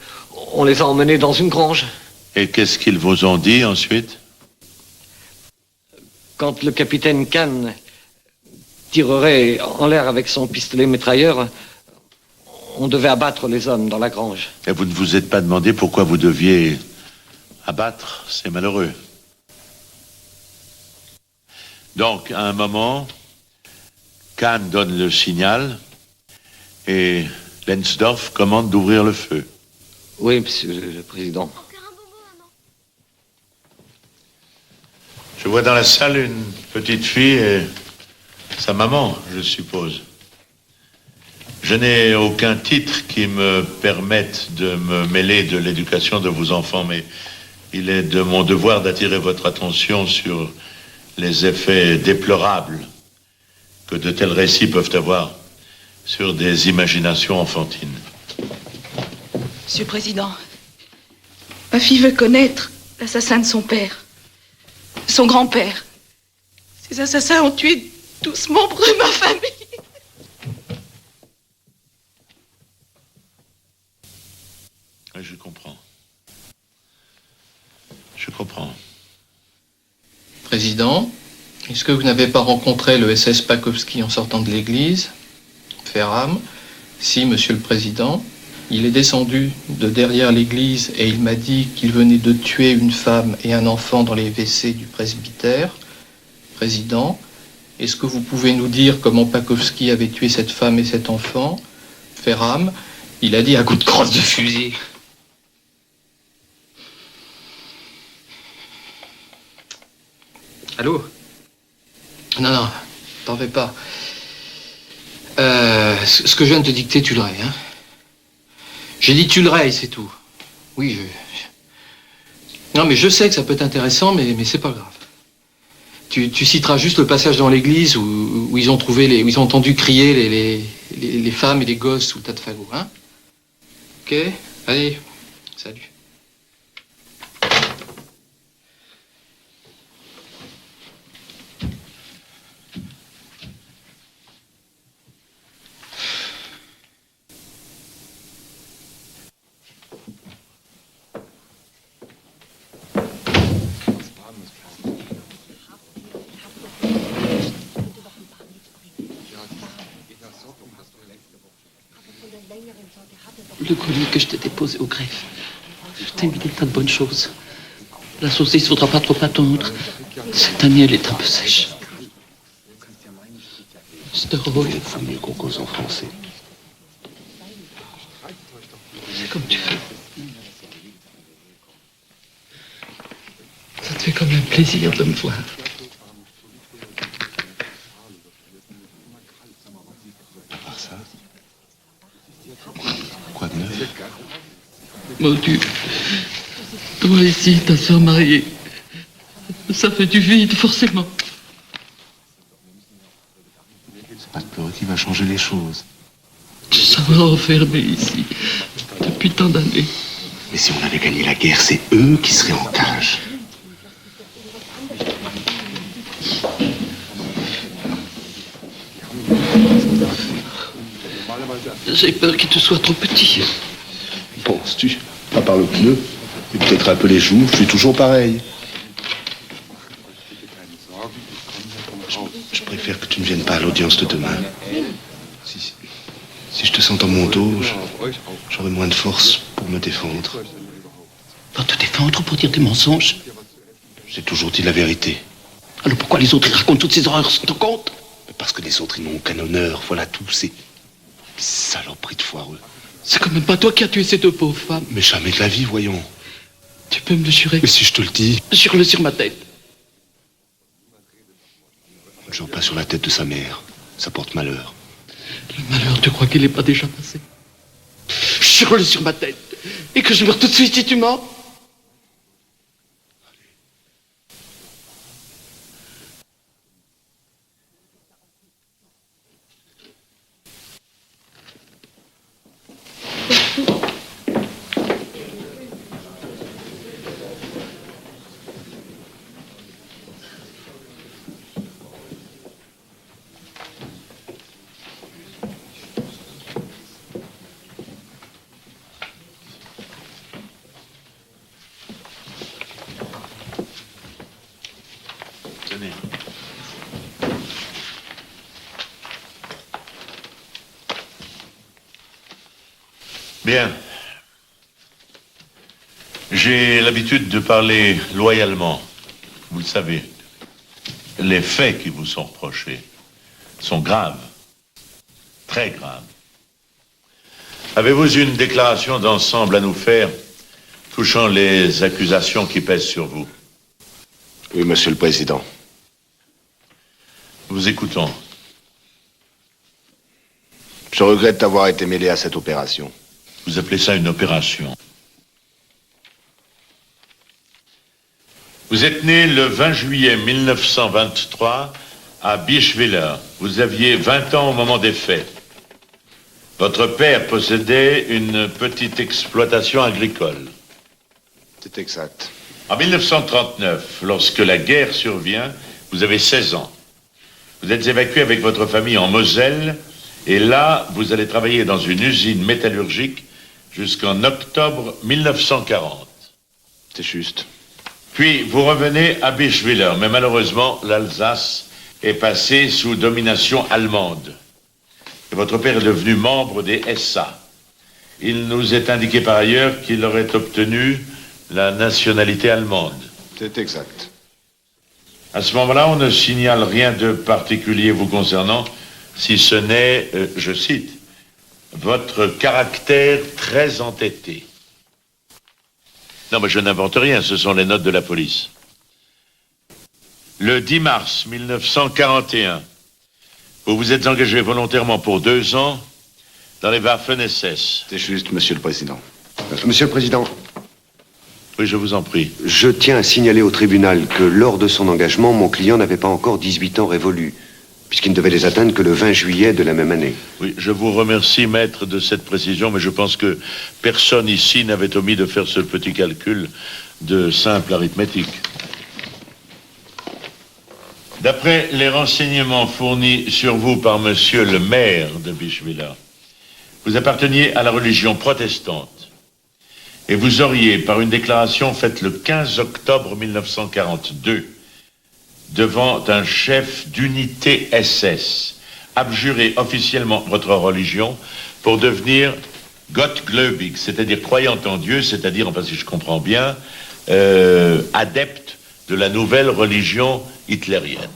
Speaker 11: on les a emmenés dans une grange.
Speaker 16: Et qu'est-ce qu'ils vous ont dit ensuite?
Speaker 11: Quand le capitaine Kahn tirerait en l'air avec son pistolet mitrailleur, on devait abattre les hommes dans la grange.
Speaker 16: Et vous ne vous êtes pas demandé pourquoi vous deviez abattre ces malheureux? Donc, à un moment, Kahn donne le signal et Lensdorf commande d'ouvrir le feu.
Speaker 11: Oui, monsieur le président.
Speaker 16: Je vois dans la salle une petite fille et sa maman, je suppose. Je n'ai aucun titre qui me permette de me mêler de l'éducation de vos enfants, mais il est de mon devoir d'attirer votre attention sur les effets déplorables que de tels récits peuvent avoir sur des imaginations enfantines.
Speaker 2: Monsieur le Président, ma fille veut connaître l'assassin de son père, son grand-père. Ces assassins ont tué 12 membres de ma famille.
Speaker 16: Oui, je comprends. Je comprends.
Speaker 7: Président, est-ce que vous n'avez pas rencontré le SS Pakowski en sortant de l'église? Ferram. Si, Monsieur le Président. Il est descendu de derrière l'église et il m'a dit qu'il venait de tuer une femme et un enfant dans les WC du presbytère. Président, est-ce que vous pouvez nous dire comment Pakowski avait tué cette femme et cet enfant? Ferram. Il a dit à coup de crosse de fusil. Allô? Non, non, t'en fais pas. Ce que je viens de te dicter, tu le rayes, hein? J'ai dit tu le rayes, c'est tout. Oui, Non, mais je sais que ça peut être intéressant, mais c'est pas grave. Tu citeras juste le passage dans l'église où ils ont trouvé où ils ont entendu crier les femmes et les gosses sous le tas de fagots, hein? Ok? Allez, salut.
Speaker 20: Le colis que je t'ai déposé au greffe. Je t'ai mis des tas de bonnes choses. La saucisse ne faudra pas trop attendre. Cette année, elle est un peu sèche. C'est drôle. Il faut mieux qu'on cause en français. C'est comme tu veux. Ça te fait quand même plaisir de me voir.
Speaker 16: Quoi de neuf?
Speaker 20: Modu, toi ici, ta soeur mariée, ça fait du vide, forcément.
Speaker 8: C'est pas de pleurer qui va changer les choses.
Speaker 20: Ça va enfermer ici, depuis tant d'années.
Speaker 8: Mais si on avait gagné la guerre, c'est eux qui seraient en cage.
Speaker 20: J'ai peur qu'il te soit trop petit.
Speaker 8: Penses-tu? À part le pneu, et peut-être un peu les joues, je suis toujours pareil. Je préfère que tu ne viennes pas à l'audience de demain. Si je te sens dans mon dos, j'aurai moins de force pour me défendre.
Speaker 20: Pour te défendre, pour dire des mensonges?
Speaker 8: J'ai toujours dit la vérité.
Speaker 20: Alors pourquoi les autres ils racontent toutes ces horreurs sans te compte?
Speaker 8: Parce que les autres, ils n'ont aucun honneur, voilà tout, c'est... Saloperie de foireux.
Speaker 20: C'est quand même pas toi qui as tué ces deux pauvres femmes.
Speaker 8: Mais jamais de la vie, voyons.
Speaker 20: Tu peux me le jurer?
Speaker 8: Mais si je te le dis...
Speaker 20: Jure-le sur ma tête.
Speaker 8: On ne jure pas sur la tête de sa mère. Ça porte malheur.
Speaker 20: Le malheur, tu crois qu'il n'est pas déjà passé? Jure-le sur ma tête. Et que je meure tout de suite si tu mens.
Speaker 16: Bien. J'ai l'habitude de parler loyalement. Vous le savez. Les faits qui vous sont reprochés sont graves. Très graves. Avez-vous une déclaration d'ensemble à nous faire touchant les accusations qui pèsent sur vous?
Speaker 9: Oui, Monsieur le Président.
Speaker 16: Vous écoutons.
Speaker 9: Je regrette d'avoir été mêlé à cette opération.
Speaker 16: Vous appelez ça une opération? Vous êtes né le 20 juillet 1923 à Bischwiller. Vous aviez 20 ans au moment des faits. Votre père possédait une petite exploitation agricole.
Speaker 9: C'est exact.
Speaker 16: En 1939, lorsque la guerre survient, vous avez 16 ans. Vous êtes évacué avec votre famille en Moselle, et là, vous allez travailler dans une usine métallurgique jusqu'en octobre 1940.
Speaker 9: C'est juste.
Speaker 16: Puis, vous revenez à Bischwiller, mais malheureusement, l'Alsace est passée sous domination allemande. Et votre père est devenu membre des SA. Il nous est indiqué par ailleurs qu'il aurait obtenu la nationalité allemande.
Speaker 9: C'est exact.
Speaker 16: À ce moment-là, on ne signale rien de particulier vous concernant, si ce n'est, je cite, votre caractère très entêté. Non, mais je n'invente rien, ce sont les notes de la police. Le 10 mars 1941, vous vous êtes engagé volontairement pour 2 ans dans les Waffen-SS.
Speaker 9: C'est juste, Monsieur le Président.
Speaker 12: Monsieur le Président.
Speaker 16: Oui, je vous en prie.
Speaker 12: Je tiens à signaler au tribunal que lors de son engagement, mon client n'avait pas encore 18 ans révolus, puisqu'il ne devait les atteindre que le 20 juillet de la même année.
Speaker 16: Oui, je vous remercie, maître, de cette précision, mais je pense que personne ici n'avait omis de faire ce petit calcul de simple arithmétique. D'après les renseignements fournis sur vous par monsieur le maire de Bischwiller, vous apparteniez à la religion protestante. Et vous auriez, par une déclaration faite le 15 octobre 1942, devant un chef d'unité SS, abjuré officiellement votre religion pour devenir Gottgläubig, c'est-à-dire croyant en Dieu, c'est-à-dire, enfin si je comprends bien, adepte de la nouvelle religion hitlérienne.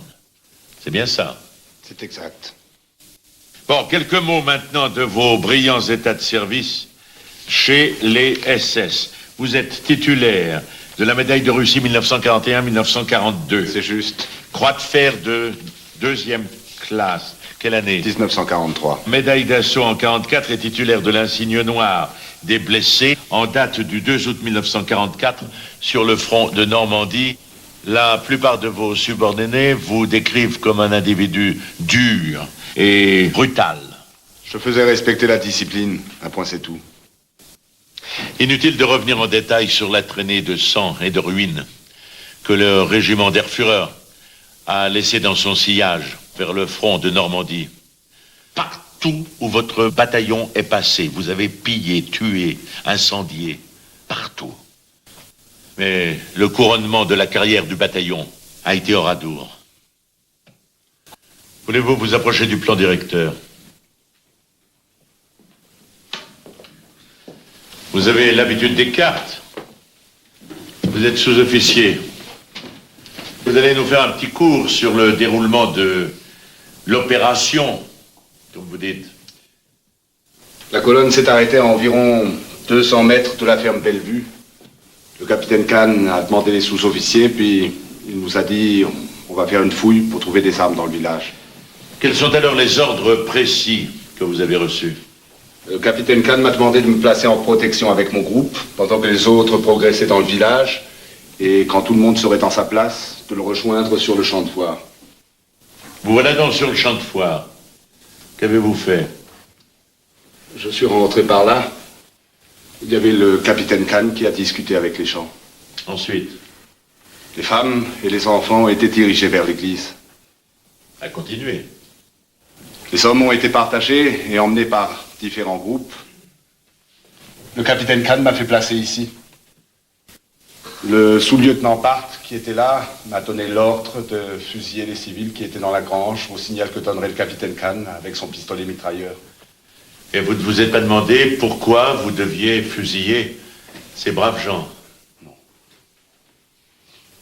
Speaker 16: C'est bien ça?
Speaker 9: C'est exact.
Speaker 16: Bon, quelques mots maintenant de vos brillants états de service chez les SS. Vous êtes titulaire de la médaille de Russie 1941-1942.
Speaker 9: C'est juste.
Speaker 16: Croix de fer de 2e classe. Quelle année?
Speaker 9: 1943.
Speaker 16: Médaille d'assaut en 1944 et titulaire de l'insigne noir des blessés en date du 2 août 1944 sur le front de Normandie. La plupart de vos subordonnés vous décrivent comme un individu dur et brutal.
Speaker 9: Je faisais respecter la discipline, un point c'est tout.
Speaker 16: Inutile de revenir en détail sur la traînée de sang et de ruines que le régiment der Führer a laissé dans son sillage vers le front de Normandie. Partout où votre bataillon est passé, vous avez pillé, tué, incendié, partout. Mais le couronnement de la carrière du bataillon a été Oradour. Voulez-vous vous approcher du plan directeur? Vous avez l'habitude des cartes. Vous êtes sous-officier. Vous allez nous faire un petit cours sur le déroulement de l'opération, comme vous dites.
Speaker 9: La colonne s'est arrêtée à environ 200 mètres de la ferme Bellevue. Le capitaine Kahn a demandé les sous-officiers, puis il nous a dit on va faire une fouille pour trouver des armes dans le village.
Speaker 16: Quels sont alors les ordres précis que vous avez reçus?
Speaker 9: Le capitaine Kahn m'a demandé de me placer en protection avec mon groupe, pendant que les autres progressaient dans le village, et quand tout le monde serait en sa place, de le rejoindre sur le champ de foire.
Speaker 16: Vous voilà donc sur le champ de foire. Qu'avez-vous fait?
Speaker 9: Je suis rentré par là. Il y avait le capitaine Kahn qui a discuté avec les gens.
Speaker 16: Ensuite?
Speaker 9: Les femmes et les enfants ont été dirigés vers l'église.
Speaker 16: À continuer.
Speaker 9: Les hommes ont été partagés et emmenés par différents groupes. Le capitaine Kahn m'a fait placer ici. Le sous-lieutenant Part, qui était là, m'a donné l'ordre de fusiller les civils qui étaient dans la grange au signal que donnerait le capitaine Kahn avec son pistolet mitrailleur.
Speaker 16: Et vous ne vous êtes pas demandé pourquoi vous deviez fusiller ces braves gens?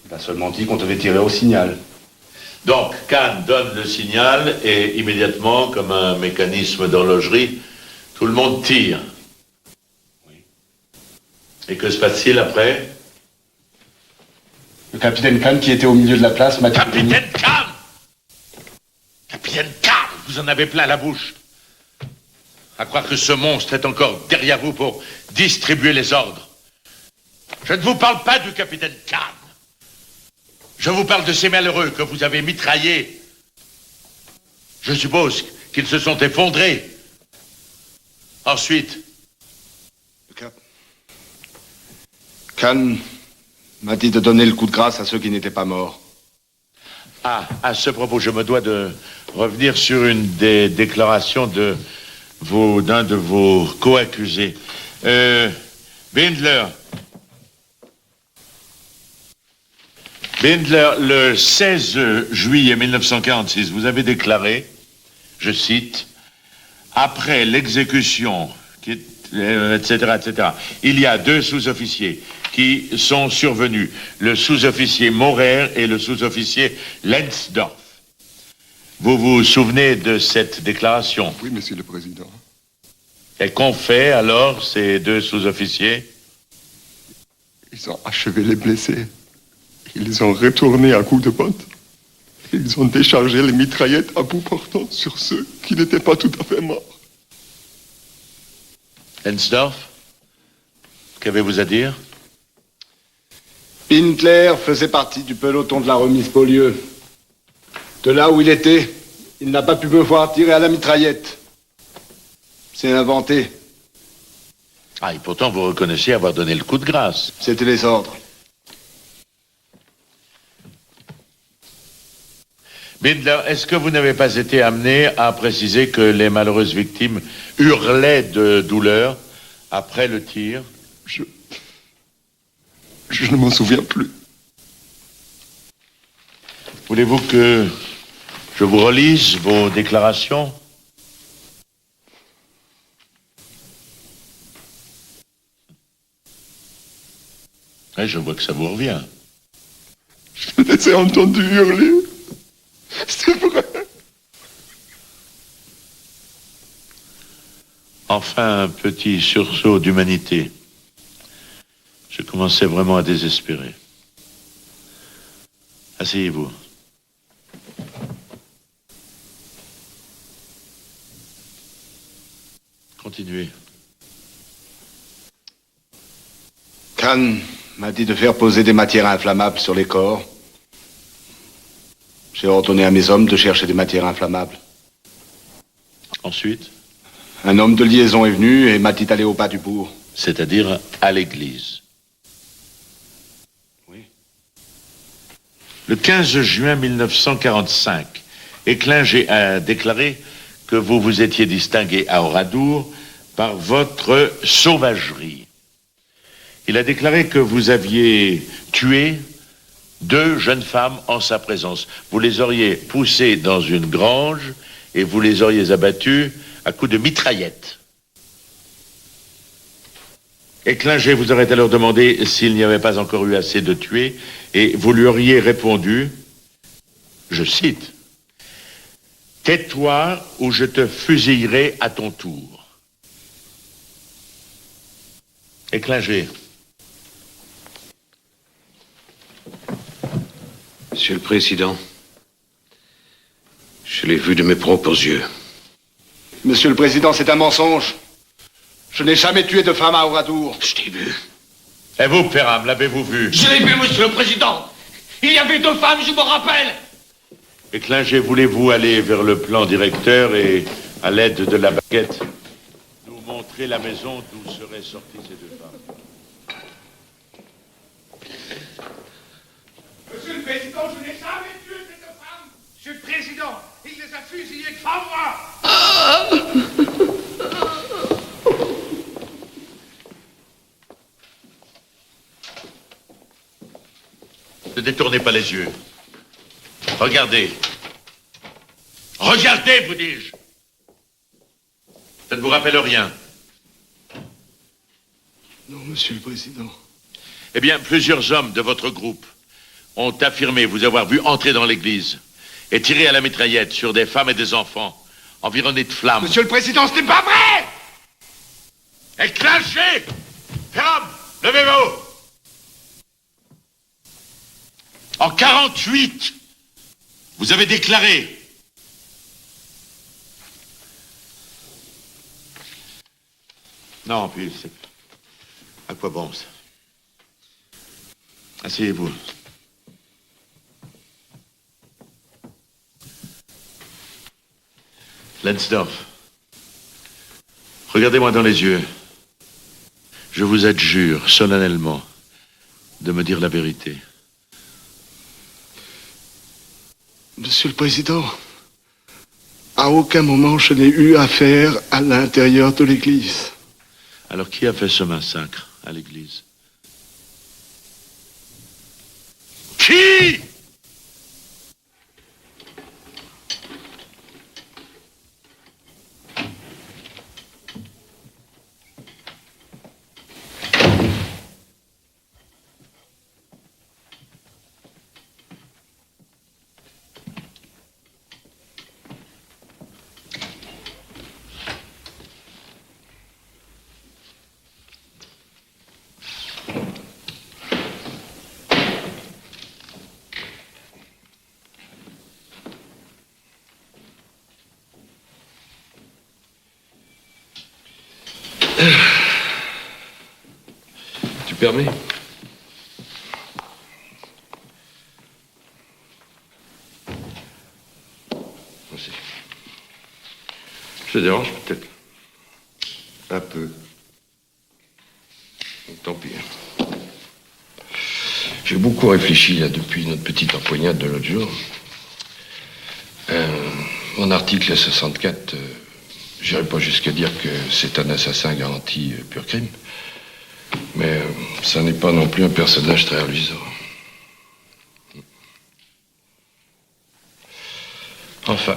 Speaker 9: Il a seulement dit qu'on devait tirer au signal.
Speaker 16: Donc, Kahn donne le signal et immédiatement, comme un mécanisme d'horlogerie, tout le monde tire. Oui. Et que se passe-t-il après?
Speaker 9: Le capitaine Kahn, qui était au milieu de la place, m'a dit...
Speaker 16: Capitaine Kahn! Capitaine Kahn, vous en avez plein la bouche. À croire que ce monstre est encore derrière vous pour distribuer les ordres. Je ne vous parle pas du capitaine Kahn. Je vous parle de ces malheureux que vous avez mitraillés. Je suppose qu'ils se sont effondrés. Ensuite...
Speaker 9: Kahn m'a dit de donner le coup de grâce à ceux qui n'étaient pas morts.
Speaker 16: Ah, à ce propos, je me dois de revenir sur une des déclarations d'un de vos co-accusés. Bindler, le 16 juillet 1946, vous avez déclaré, je cite, « Après l'exécution, etc., il y a 2 sous-officiers qui sont survenus, le sous-officier Maurer et le sous-officier Lensdorf. » Vous vous souvenez de cette déclaration?
Speaker 19: Oui, Monsieur le Président.
Speaker 16: Et qu'ont fait alors ces 2 sous-officiers?
Speaker 19: Ils ont achevé les blessés. Ils les ont retournés à coups de botte. Ils ont déchargé les mitraillettes à bout portant sur ceux qui n'étaient pas tout à fait morts.
Speaker 16: Lensdorf, qu'avez-vous à dire?
Speaker 9: Bindler faisait partie du peloton de la remise Beaulieu. De là où il était, il n'a pas pu me voir tirer à la mitraillette. C'est inventé.
Speaker 16: Ah, et pourtant vous reconnaissez avoir donné le coup de grâce.
Speaker 9: C'était les ordres.
Speaker 16: Bindler, est-ce que vous n'avez pas été amené à préciser que les malheureuses victimes hurlaient de douleur après le tir?
Speaker 19: Je ne m'en souviens plus.
Speaker 16: Voulez-vous que je vous relise vos déclarations? Oui, je vois que ça vous revient.
Speaker 19: Je les ai entendus hurler. C'est vrai.
Speaker 16: Enfin, un petit sursaut d'humanité. Je commençais vraiment à désespérer. Asseyez-vous. Continuez.
Speaker 9: Kahn m'a dit de faire poser des matières inflammables sur les corps. J'ai ordonné à mes hommes de chercher des matières inflammables.
Speaker 16: Ensuite?
Speaker 9: Un homme de liaison est venu et m'a dit d'aller au bas du bourg.
Speaker 16: C'est-à-dire à l'église.
Speaker 9: Oui.
Speaker 16: Le 15 juin 1945, Éclinger a déclaré que vous vous étiez distingué à Oradour par votre sauvagerie. Il a déclaré que vous aviez tué 2 jeunes femmes en sa présence. Vous les auriez poussées dans une grange et vous les auriez abattues à coups de mitraillette. Éclinger vous aurait alors demandé s'il n'y avait pas encore eu assez de tués et vous lui auriez répondu, je cite, « Tais-toi ou je te fusillerai à ton tour. » Éclinger.
Speaker 4: Monsieur le Président, je l'ai vu de mes propres yeux.
Speaker 9: Monsieur le Président, c'est un mensonge. Je n'ai jamais tué de femme à Oradour.
Speaker 4: Je t'ai vu.
Speaker 16: Et vous, Perram, l'avez-vous vu?
Speaker 20: Je l'ai vu, Monsieur le Président. Il y avait 2 femmes, je me rappelle.
Speaker 16: Éclinger, voulez-vous aller vers le plan directeur et, à l'aide de la baguette, nous montrer la maison d'où seraient sorties ces 2 femmes?
Speaker 18: Monsieur le Président, je n'ai jamais tué ces 2 femmes. Monsieur le Président, il les a fusillées devant moi.
Speaker 16: Ne détournez pas les yeux. Regardez. Regardez, vous dis-je. Ça ne vous rappelle rien?
Speaker 19: Non, Monsieur le Président.
Speaker 16: Eh bien, plusieurs hommes de votre groupe ont affirmé vous avoir vu entrer dans l'église et tirer à la mitraillette sur des femmes et des enfants, environnés de flammes.
Speaker 18: Monsieur le Président, ce n'est pas vrai!
Speaker 16: Et clashez! Ferme! Levez-vous! En 48, vous avez déclaré... Non, puis c'est... À quoi bon, ça? Asseyez-vous. Lensdorf, regardez-moi dans les yeux. Je vous adjure solennellement de me dire la vérité.
Speaker 19: Monsieur le Président, à aucun moment je n'ai eu affaire à l'intérieur de l'église.
Speaker 16: Alors qui a fait ce massacre à l'église? Qui?
Speaker 8: Tu permets? Merci. Je te dérange peut-être? Un peu. Tant pis. J'ai beaucoup réfléchi là depuis notre petite empoignade de l'autre jour. Mon article 64, j'irai pas jusqu'à dire que c'est un assassin garanti pur crime. Mais ça n'est pas non plus un personnage très reluisant. Enfin.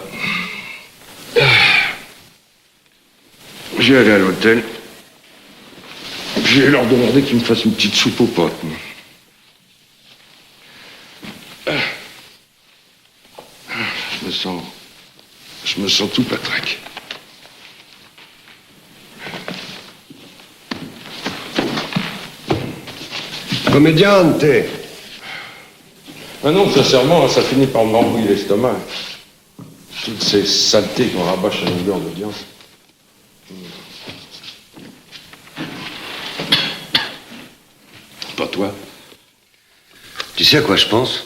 Speaker 8: J'ai allé à l'hôtel. J'ai leur demandé qu'ils me fassent une petite soupe aux potes. Je me sens tout patraque.
Speaker 12: Commédiante.
Speaker 8: Ah non, sincèrement, ça finit par m'embrouiller l'estomac. Toutes ces saletés qu'on rabâche à longueur d'audience. Pas toi.
Speaker 12: Tu sais à quoi je pense?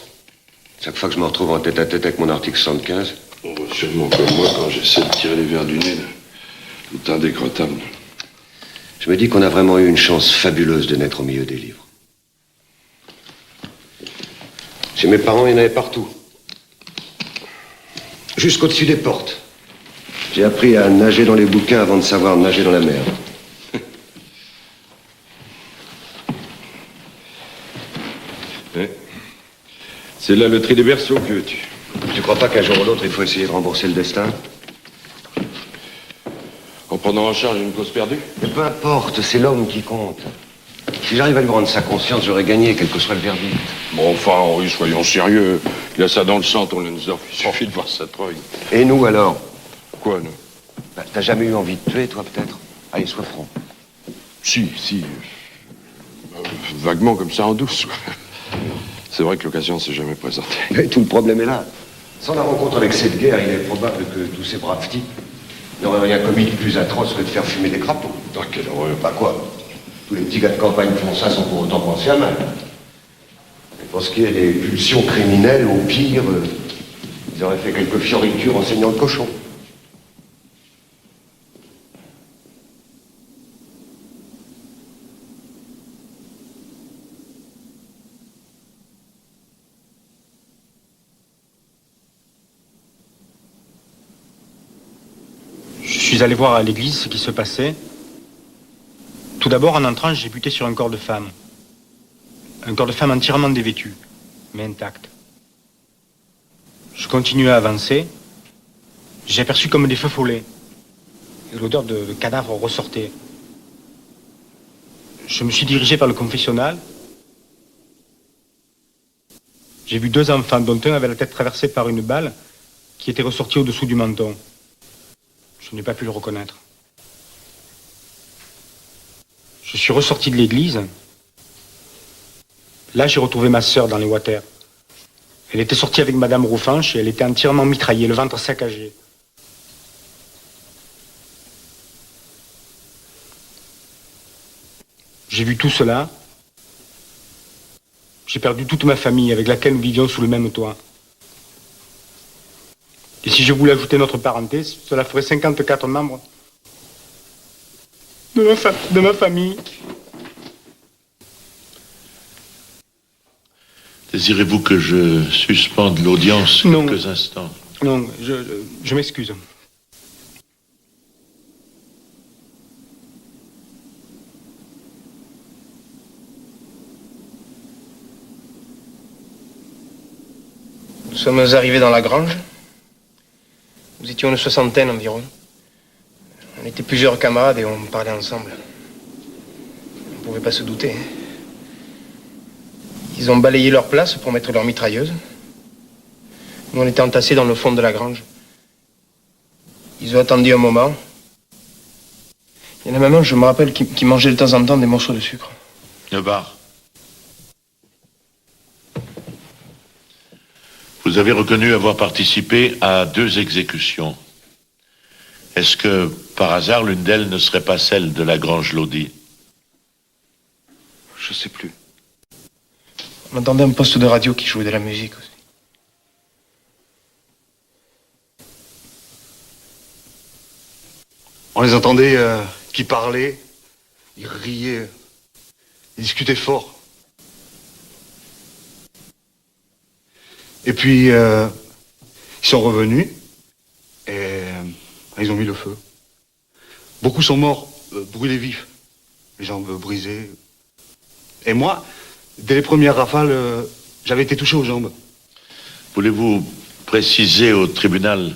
Speaker 12: Chaque fois que je me retrouve en tête-à-tête avec mon article 75.
Speaker 8: On voit sûrement comme moi quand j'essaie de tirer les verres du nez, là. Tout indécrottable.
Speaker 12: Je me dis qu'on a vraiment eu une chance fabuleuse de naître au milieu des livres. Chez mes parents, il y en avait partout. Jusqu'au-dessus des portes. J'ai appris à nager dans les bouquins avant de savoir nager dans la mer.
Speaker 8: Ouais. C'est la loterie des berceaux que tu...
Speaker 12: Tu crois pas qu'un jour ou l'autre, il faut essayer de rembourser le destin?
Speaker 8: En prenant en charge une cause perdue?
Speaker 12: Mais peu importe, c'est l'homme qui compte. Si j'arrive à lui rendre sa conscience, j'aurais gagné, quel que soit le verdict.
Speaker 8: Bon, enfin, Henri, soyons sérieux. Il a ça dans le sang, ton Lensdorf. Il suffit de voir sa treuille.
Speaker 12: Et nous, alors?
Speaker 8: Quoi, nous?
Speaker 12: Bah, t'as jamais eu envie de tuer, toi, peut-être? Allez, sois franc.
Speaker 8: Si. Vaguement, comme ça, en douce. C'est vrai que l'occasion ne s'est jamais présentée.
Speaker 12: Mais tout le problème est là. Sans la rencontre avec cette guerre, il est probable que tous ces braves types n'auraient rien commis de plus atroce que de faire fumer des crapauds.
Speaker 8: Ah, quelle horreur.
Speaker 12: Pas quoi? Tous les petits gars de campagne font ça sans pour autant penser à mal. Et pour ce qui est des pulsions criminelles, au pire, ils auraient fait quelques fioritures en saignant le cochon.
Speaker 6: Je suis allé voir à l'église ce qui se passait. Tout d'abord, en entrant, j'ai buté sur un corps de femme. Un corps de femme entièrement dévêtu, mais intact. Je continuais à avancer. J'ai aperçu comme des feux follets. l'odeur de cadavre ressortait. Je me suis dirigé vers le confessionnal. J'ai vu 2 enfants, dont un avait la tête traversée par une balle qui était ressortie au-dessous du menton. Je n'ai pas pu le reconnaître. Je suis ressorti de l'église. Là, j'ai retrouvé ma sœur dans les water. Elle était sortie avec Madame Roufanche et elle était entièrement mitraillée, le ventre saccagé. J'ai vu tout cela. J'ai perdu toute ma famille avec laquelle nous vivions sous le même toit. Et si je voulais ajouter notre parenté, cela ferait 54 membres de ma famille.
Speaker 16: Désirez-vous que je suspende l'audience quelques instants?
Speaker 6: Non, je m'excuse.
Speaker 15: Nous sommes arrivés dans la grange. Nous étions une 60aine environ. On était plusieurs camarades et on parlait ensemble. On ne pouvait pas se douter. Ils ont balayé leur place pour mettre leur mitrailleuse. Nous, on était entassés dans le fond de la grange. Ils ont attendu un moment. Il y en a même un, je me rappelle, qui mangeait de temps en temps des morceaux de sucre.
Speaker 16: Le bar. Vous avez reconnu avoir participé à 2 exécutions. Est-ce que, par hasard, l'une d'elles ne serait pas celle de la Grange Lodi?
Speaker 15: Je sais plus. On entendait un poste de radio qui jouait de la musique aussi.
Speaker 13: On les entendait qui parlaient, ils riaient, ils discutaient fort. Et puis, ils sont revenus et ils ont mis le feu. Beaucoup sont morts, brûlés vifs, les jambes brisées. Et moi, dès les premières rafales, j'avais été touché aux jambes.
Speaker 16: Voulez-vous préciser au tribunal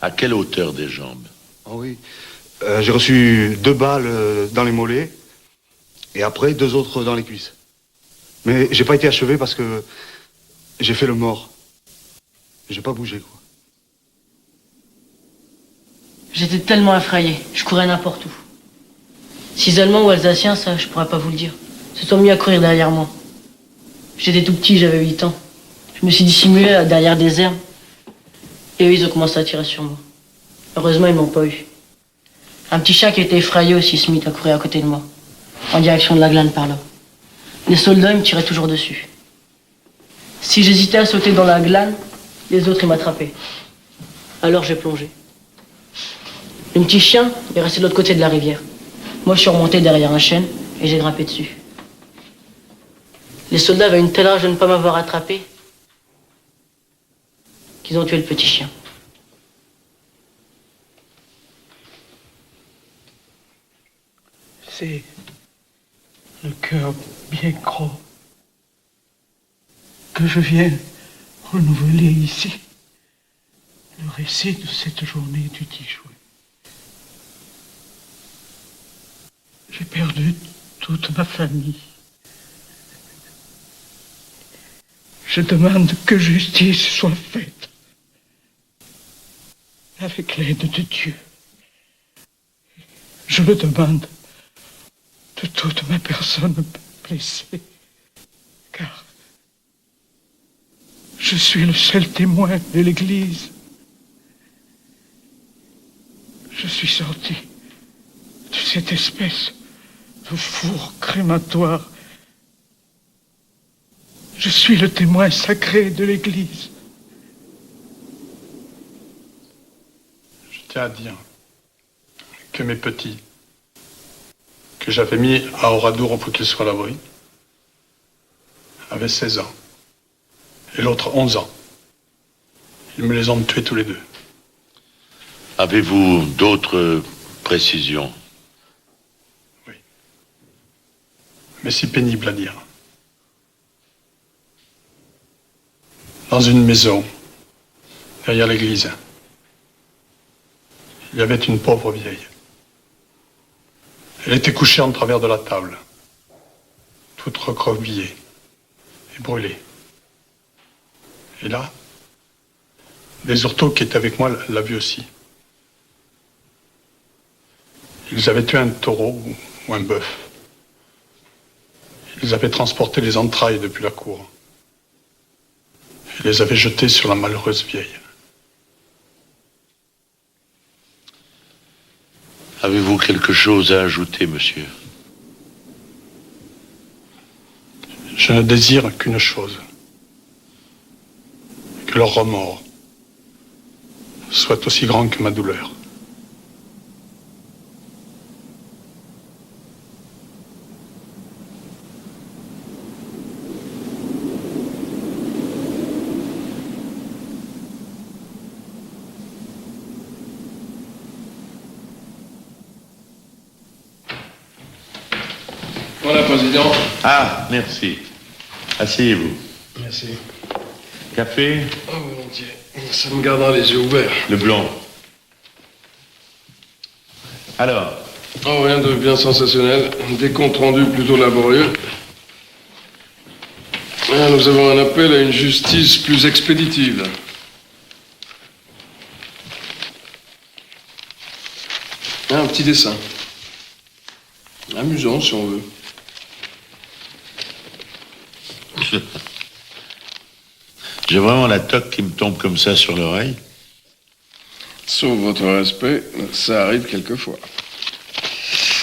Speaker 16: à quelle hauteur des jambes?
Speaker 13: Ah oui. J'ai reçu 2 balles dans les mollets et après 2 autres dans les cuisses. Mais j'ai pas été achevé parce que j'ai fait le mort. J'ai pas bougé, quoi.
Speaker 22: J'étais tellement effrayé, je courais n'importe où. Si Allemands ou Alsaciens, ça, je pourrais pas vous le dire. Se sont mis à courir derrière moi. J'étais tout petit, j'avais 8 ans. Je me suis dissimulé derrière des herbes. Et eux, ils ont commencé à tirer sur moi. Heureusement, ils m'ont pas eu. Un petit chat qui était effrayé aussi se mit à courir à côté de moi, en direction de la glane par là. Les soldats, ils me tiraient toujours dessus. Si j'hésitais à sauter dans la glane, les autres, ils m'attrapaient. Alors j'ai plongé. Le petit chien est resté de l'autre côté de la rivière. Moi, je suis remonté derrière un chêne et j'ai grimpé dessus. Les soldats avaient une telle rage de ne pas m'avoir attrapé qu'ils ont tué le petit chien.
Speaker 23: C'est le cœur bien gros que je viens renouveler ici le récit de cette journée du 10 juin. J'ai perdu toute ma famille. Je demande que justice soit faite avec l'aide de Dieu. Je le demande de toute ma personne blessée, car je suis le seul témoin de l'Église. Je suis sorti de cette espèce de four crématoire. Je suis le témoin sacré de l'Église.
Speaker 14: Je tiens à dire que mes petits, que j'avais mis à Oradour pour qu'ils soient à l'abri, avaient 16 ans. Et l'autre 11 ans. Ils me les ont tués tous les 2.
Speaker 16: Avez-vous d'autres précisions?
Speaker 14: Oui. Mais si pénible à dire. Dans une maison, derrière l'église, il y avait une pauvre vieille. Elle était couchée en travers de la table, toute recroquevillée et brûlée. Et là, les orthos qui étaient avec moi l'ont vu aussi. Ils avaient tué un taureau ou un bœuf. Ils avaient transporté les entrailles depuis la cour. Ils les avaient jetées sur la malheureuse vieille.
Speaker 16: Avez-vous quelque chose à ajouter, monsieur?
Speaker 14: Je ne désire qu'une chose. Que leur remords soit aussi grand que ma douleur. Voilà, Président.
Speaker 16: Ah, merci. Asseyez-vous.
Speaker 14: Merci.
Speaker 16: Café?
Speaker 14: Ah, volontiers. Ça me gardera les yeux ouverts.
Speaker 16: Le blond. Alors?
Speaker 14: Oh, rien de bien sensationnel. Des comptes rendus plutôt laborieux. Ah, nous avons un appel à une justice plus expéditive. Ah, un petit dessin. Amusant, si on veut.
Speaker 16: J'ai vraiment la toque qui me tombe comme ça sur l'oreille.
Speaker 14: Sauf votre respect, ça arrive quelquefois.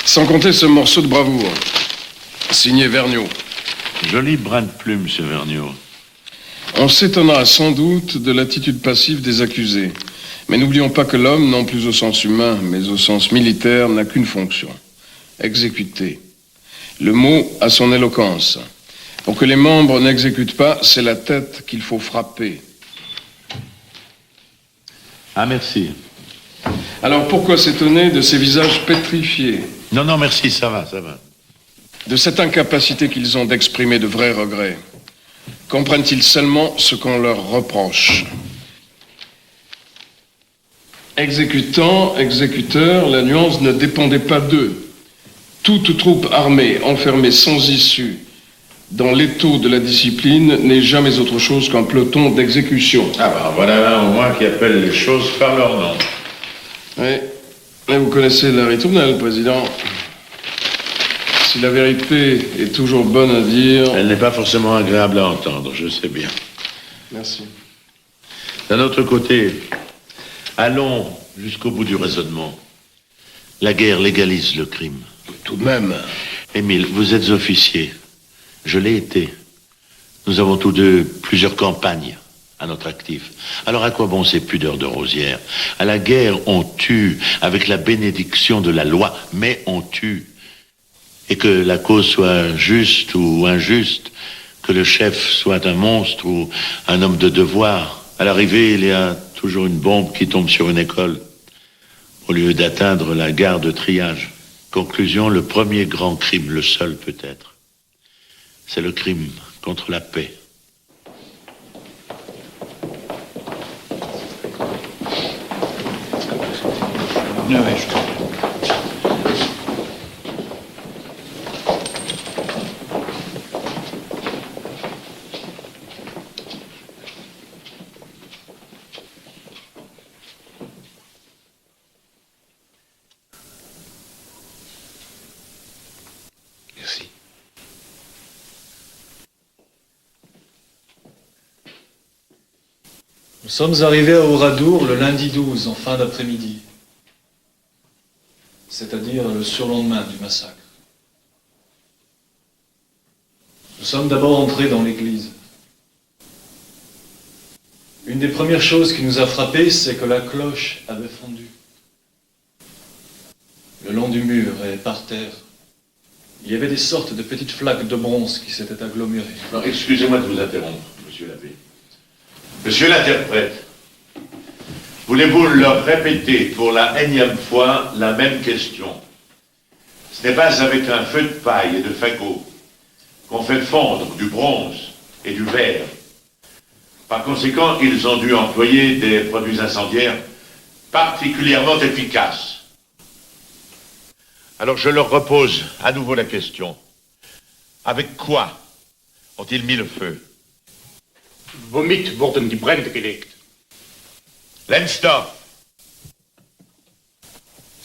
Speaker 14: Sans compter ce morceau de bravoure, signé Vergniaud.
Speaker 16: Joli brin de plume, ce Vergniaud.
Speaker 14: On s'étonnera sans doute de l'attitude passive des accusés. Mais n'oublions pas que l'homme, non plus au sens humain, mais au sens militaire, n'a qu'une fonction. Exécuter. Le mot a son éloquence. Pour que les membres n'exécutent pas, c'est la tête qu'il faut frapper.
Speaker 16: Ah, merci.
Speaker 14: Alors pourquoi s'étonner de ces visages pétrifiés?
Speaker 16: Non, non, merci, ça va, ça va.
Speaker 14: De cette incapacité qu'ils ont d'exprimer de vrais regrets. Comprennent-ils seulement ce qu'on leur reproche? Exécutant, exécuteur, la nuance ne dépendait pas d'eux. Toute troupe armée, enfermée sans issue, dans l'étau de la discipline, n'est jamais autre chose qu'un peloton d'exécution.
Speaker 16: Ah ben, voilà un au moins qui appelle les choses par leur nom.
Speaker 14: Oui, mais vous connaissez la ritournelle, Président. Si la vérité est toujours bonne à dire...
Speaker 16: Elle n'est pas forcément agréable à entendre, je sais bien.
Speaker 14: Merci.
Speaker 16: D'un autre côté, allons jusqu'au bout du raisonnement. La guerre légalise le crime.
Speaker 14: Tout de même.
Speaker 16: Émile, vous êtes officier. Je l'ai été. Nous avons tous deux plusieurs campagnes à notre actif. Alors à quoi bon ces pudeurs de rosière? À la guerre, on tue avec la bénédiction de la loi, mais on tue. Et que la cause soit juste ou injuste, que le chef soit un monstre ou un homme de devoir, à l'arrivée, il y a toujours une bombe qui tombe sur une école, au lieu d'atteindre la gare de triage. Conclusion, le premier grand crime, le seul peut-être, c'est le crime contre la paix.
Speaker 14: Merci.
Speaker 3: Nous sommes arrivés à Oradour le lundi 12, en fin d'après-midi. C'est-à-dire le surlendemain du massacre. Nous sommes d'abord entrés dans l'église. Une des premières choses qui nous a frappés, c'est que la cloche avait fondu. Le long du mur et par terre, il y avait des sortes de petites flaques de bronze qui s'étaient agglomérées.
Speaker 16: Alors, excusez-moi de vous interrompre, monsieur l'abbé. Monsieur l'interprète, voulez-vous leur répéter pour la énième fois la même question? Ce n'est pas avec un feu de paille et de fagots qu'on fait fondre du bronze et du verre. Par conséquent, ils ont dû employer des produits incendiaires particulièrement efficaces. Alors je leur repose à nouveau la question. Avec quoi ont-ils mis le feu?
Speaker 17: Womit wurden die Brände gelegt?
Speaker 16: Lensdorf,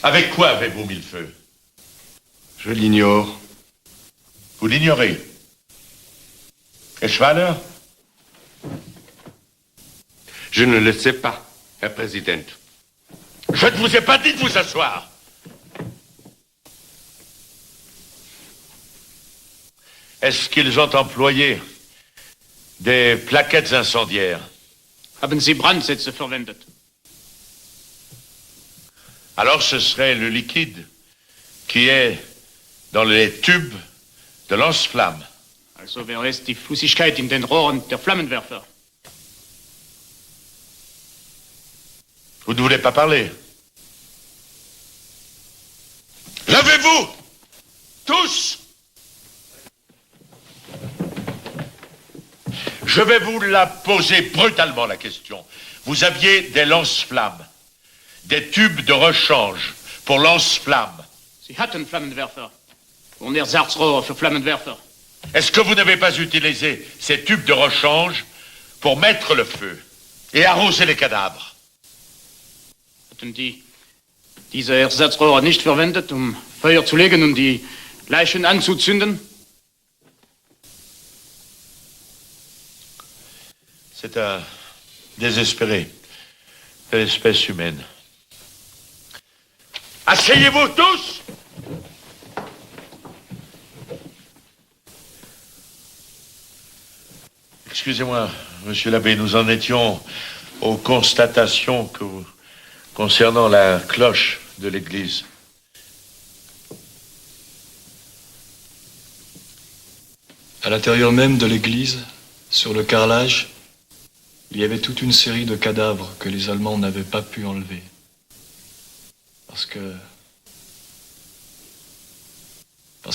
Speaker 16: avec quoi avez-vous mis le feu?
Speaker 13: Je l'ignore.
Speaker 16: Vous l'ignorez. Et Schwader?
Speaker 5: Je ne le sais pas, Herr Präsident.
Speaker 16: Je ne vous ai pas dit de vous asseoir. Est-ce qu'ils ont employé des plaquettes incendiaires?
Speaker 17: Haben Sie Brandsätze verwendet?
Speaker 16: Alors ce serait le liquide qui est dans les tubes de lance-flammes.
Speaker 17: Also wäre es die Flüssigkeit in den Rohren der Flammenwerfer.
Speaker 16: Vous ne voulez pas parler? Levez-vous! Tous! Je vais vous la poser brutalement, la question. Vous aviez des lance-flammes, des tubes de rechange pour lance-flammes.
Speaker 17: Sie hatten Flammenwerfer. Und Ersatzrohre für Flammenwerfer.
Speaker 16: Est-ce que vous n'avez pas utilisé ces tubes de rechange pour mettre le feu et arroser les cadavres?
Speaker 17: Hatten die diese Ersatzrohre nicht verwendet, um Feuer zu legen und die Leichen anzuzünden?
Speaker 16: C'est un désespéré de l'espèce humaine. Asseyez-vous tous! Excusez-moi, monsieur l'abbé, nous en étions aux constatations concernant la cloche de l'église.
Speaker 10: À l'intérieur même de l'église, sur le carrelage, il y avait toute une série de cadavres que les Allemands n'avaient pas pu enlever. Parce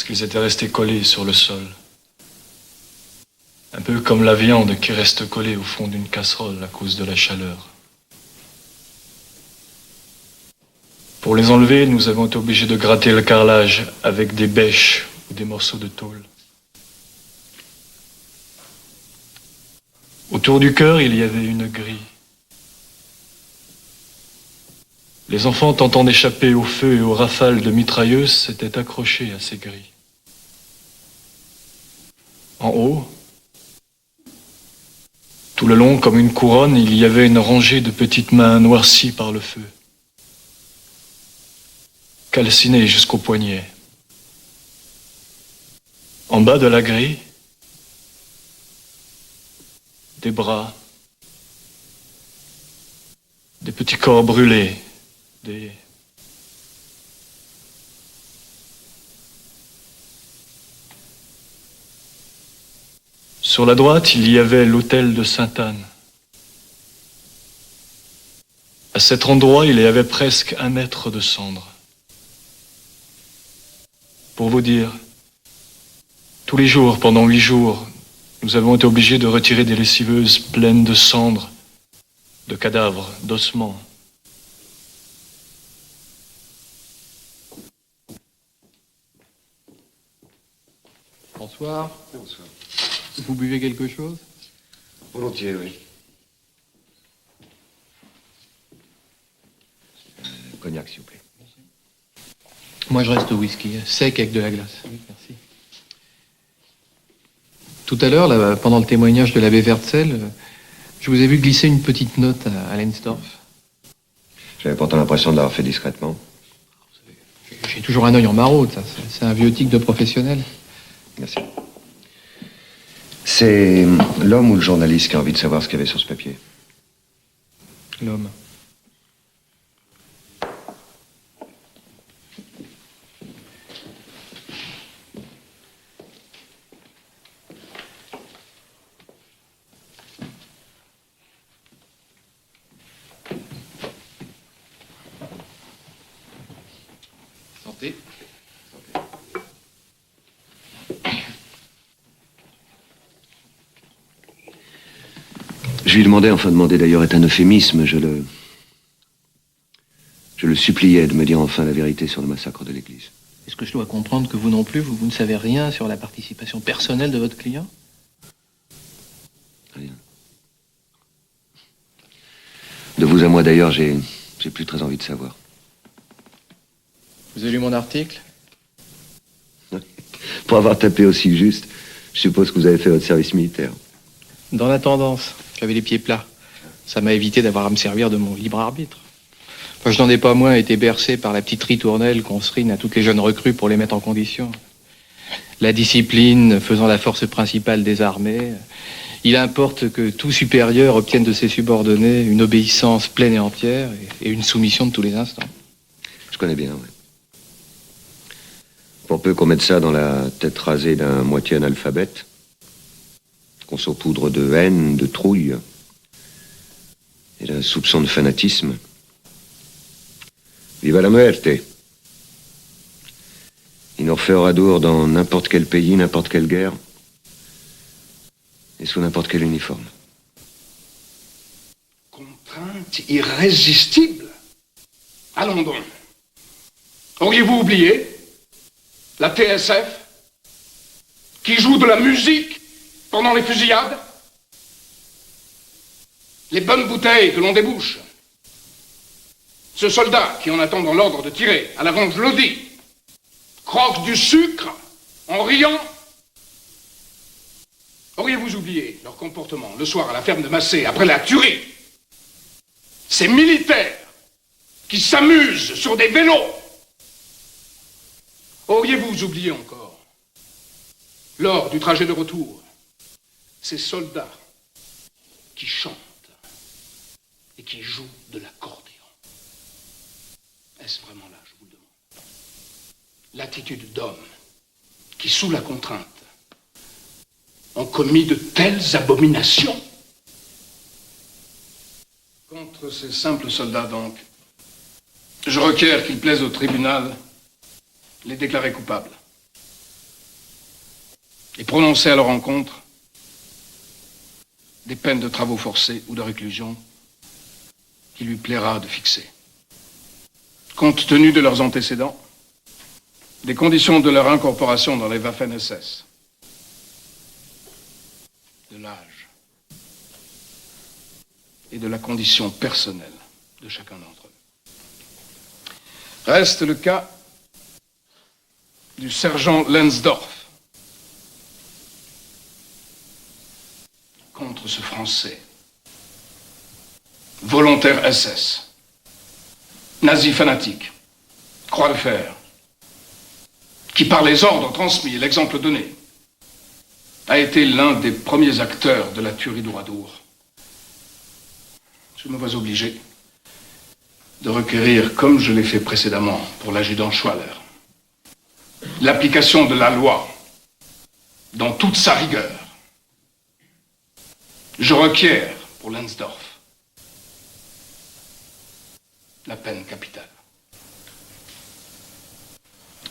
Speaker 10: qu'ils étaient restés collés sur le sol. Un peu comme la viande qui reste collée au fond d'une casserole à cause de la chaleur. Pour les enlever, nous avons été obligés de gratter le carrelage avec des bêches ou des morceaux de tôle. Autour du cœur, il y avait une grille. Les enfants, tentant d'échapper au feu et aux rafales de mitrailleuses, s'étaient accrochés à ces grilles. En haut, tout le long, comme une couronne, il y avait une rangée de petites mains noircies par le feu, calcinées jusqu'aux poignets. En bas de la grille, des bras, des petits corps brûlés, Sur la droite, il y avait l'autel de Sainte-Anne. À cet endroit, il y avait presque 1 mètre de cendres. Pour vous dire, tous les jours, pendant 8 jours, nous avons été obligés de retirer des lessiveuses pleines de cendres, de cadavres, d'ossements.
Speaker 21: Bonsoir.
Speaker 13: Bonsoir.
Speaker 21: Vous buvez quelque chose?
Speaker 13: Volontiers, oui.
Speaker 12: Cognac, s'il vous plaît.
Speaker 21: Moi, je reste au whisky, sec avec de la glace. Oui, merci. Tout à l'heure, là, pendant le témoignage de l'abbé Wertzel, je vous ai vu glisser une petite note à Lensdorf.
Speaker 12: J'avais pourtant l'impression de l'avoir fait discrètement.
Speaker 21: J'ai toujours un œil en maraude, ça. C'est un vieux tic de professionnel.
Speaker 12: Merci. C'est l'homme ou le journaliste qui a envie de savoir ce qu'il y avait sur ce papier?
Speaker 21: L'homme.
Speaker 7: Santé.
Speaker 12: Je lui demandais, enfin demander d'ailleurs est un euphémisme, je le suppliais de me dire enfin la vérité sur le massacre de l'église.
Speaker 21: Est-ce que je dois comprendre que vous non plus, vous ne savez rien sur la participation personnelle de votre client?
Speaker 12: Rien. De vous à moi d'ailleurs, j'ai plus très envie de savoir.
Speaker 21: Vous avez lu mon article?
Speaker 12: Pour avoir tapé aussi juste, je suppose que vous avez fait votre service militaire.
Speaker 21: Dans la tendance, j'avais les pieds plats. Ça m'a évité d'avoir à me servir de mon libre arbitre. Enfin, je n'en ai pas moins été bercé par la petite ritournelle qu'on serine à toutes les jeunes recrues pour les mettre en condition. La discipline faisant la force principale des armées, il importe que tout supérieur obtienne de ses subordonnés une obéissance pleine et entière et une soumission de tous les instants.
Speaker 12: Je connais bien, oui. Pour peu qu'on mette ça dans la tête rasée d'un moitié analphabète, qu'on saupoudre de haine, de trouille et d'un soupçon de fanatisme. Viva la muerte! Il nous refait Oradour dans n'importe quel pays, n'importe quelle guerre, et sous n'importe quel uniforme.
Speaker 14: Contrainte irrésistible. Allons donc. Auriez-vous oublié la TSF qui joue de la musique pendant les fusillades? Les bonnes bouteilles que l'on débouche. Ce soldat qui, en attendant l'ordre de tirer à l'avance lodi, croque du sucre en riant. Auriez-vous oublié leur comportement le soir à la ferme de Massé après la tuerie? Ces militaires qui s'amusent sur des vélos. Auriez-vous oublié encore, lors du trajet de retour, ces soldats qui chantent et qui jouent de l'accordéon? Est-ce vraiment là, je vous le demande? L'attitude d'hommes qui, sous la contrainte, ont commis de telles abominations? Contre ces simples soldats, donc, je requiers qu'il plaise au tribunal les déclarer coupables et prononcer à leur encontre des peines de travaux forcés ou de réclusion qu'il lui plaira de fixer. Compte tenu de leurs antécédents, des conditions de leur incorporation dans les Waffen-SS, de l'âge et de la condition personnelle de chacun d'entre eux. Reste le cas du sergent Lensdorf contre ce Français, volontaire SS, nazi fanatique, croix de fer, qui par les ordres transmis et l'exemple donné, a été l'un des premiers acteurs de la tuerie d'Oradour. Je me vois obligé de requérir, comme je l'ai fait précédemment pour l'adjudant Schwaller, l'application de la loi dans toute sa rigueur. Je requiers pour Lensdorf la peine capitale.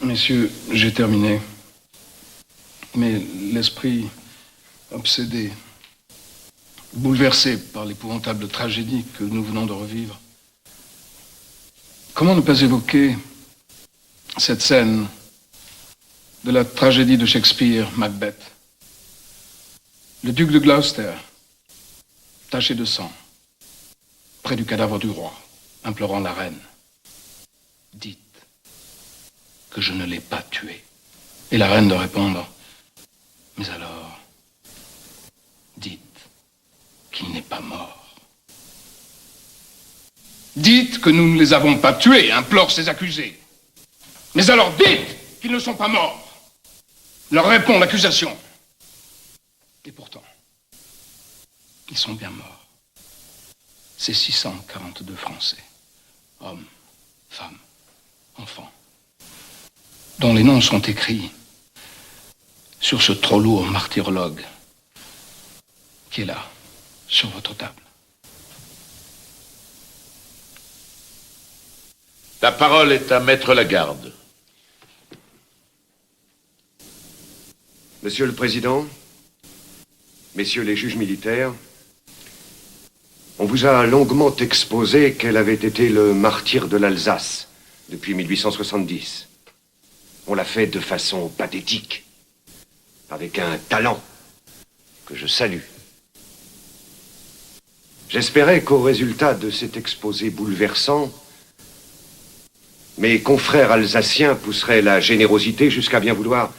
Speaker 14: Messieurs, j'ai terminé. Mais l'esprit obsédé, bouleversé par l'épouvantable tragédie que nous venons de revivre, comment ne pas évoquer cette scène de la tragédie de Shakespeare, Macbeth? Le duc de Gloucester, taché de sang, près du cadavre du roi, implorant la reine. Dites que je ne l'ai pas tué. Et la reine de répondre, mais alors, dites qu'il n'est pas mort. Dites que nous ne les avons pas tués, implorent ces accusés. Mais alors dites qu'ils ne sont pas morts. Leur répond l'accusation. Et pourtant, ils sont bien morts. Ces 642 Français, hommes, femmes, enfants, dont les noms sont écrits sur ce trop lourd martyrologue qui est là, sur votre table.
Speaker 16: La parole est à Maître Lagarde.
Speaker 12: Monsieur le Président, messieurs les juges militaires, on vous a longuement exposé quel avait été le martyr de l'Alsace depuis 1870. On l'a fait de façon pathétique, avec un talent que je salue. J'espérais qu'au résultat de cet exposé bouleversant, mes confrères alsaciens pousseraient la générosité jusqu'à bien vouloir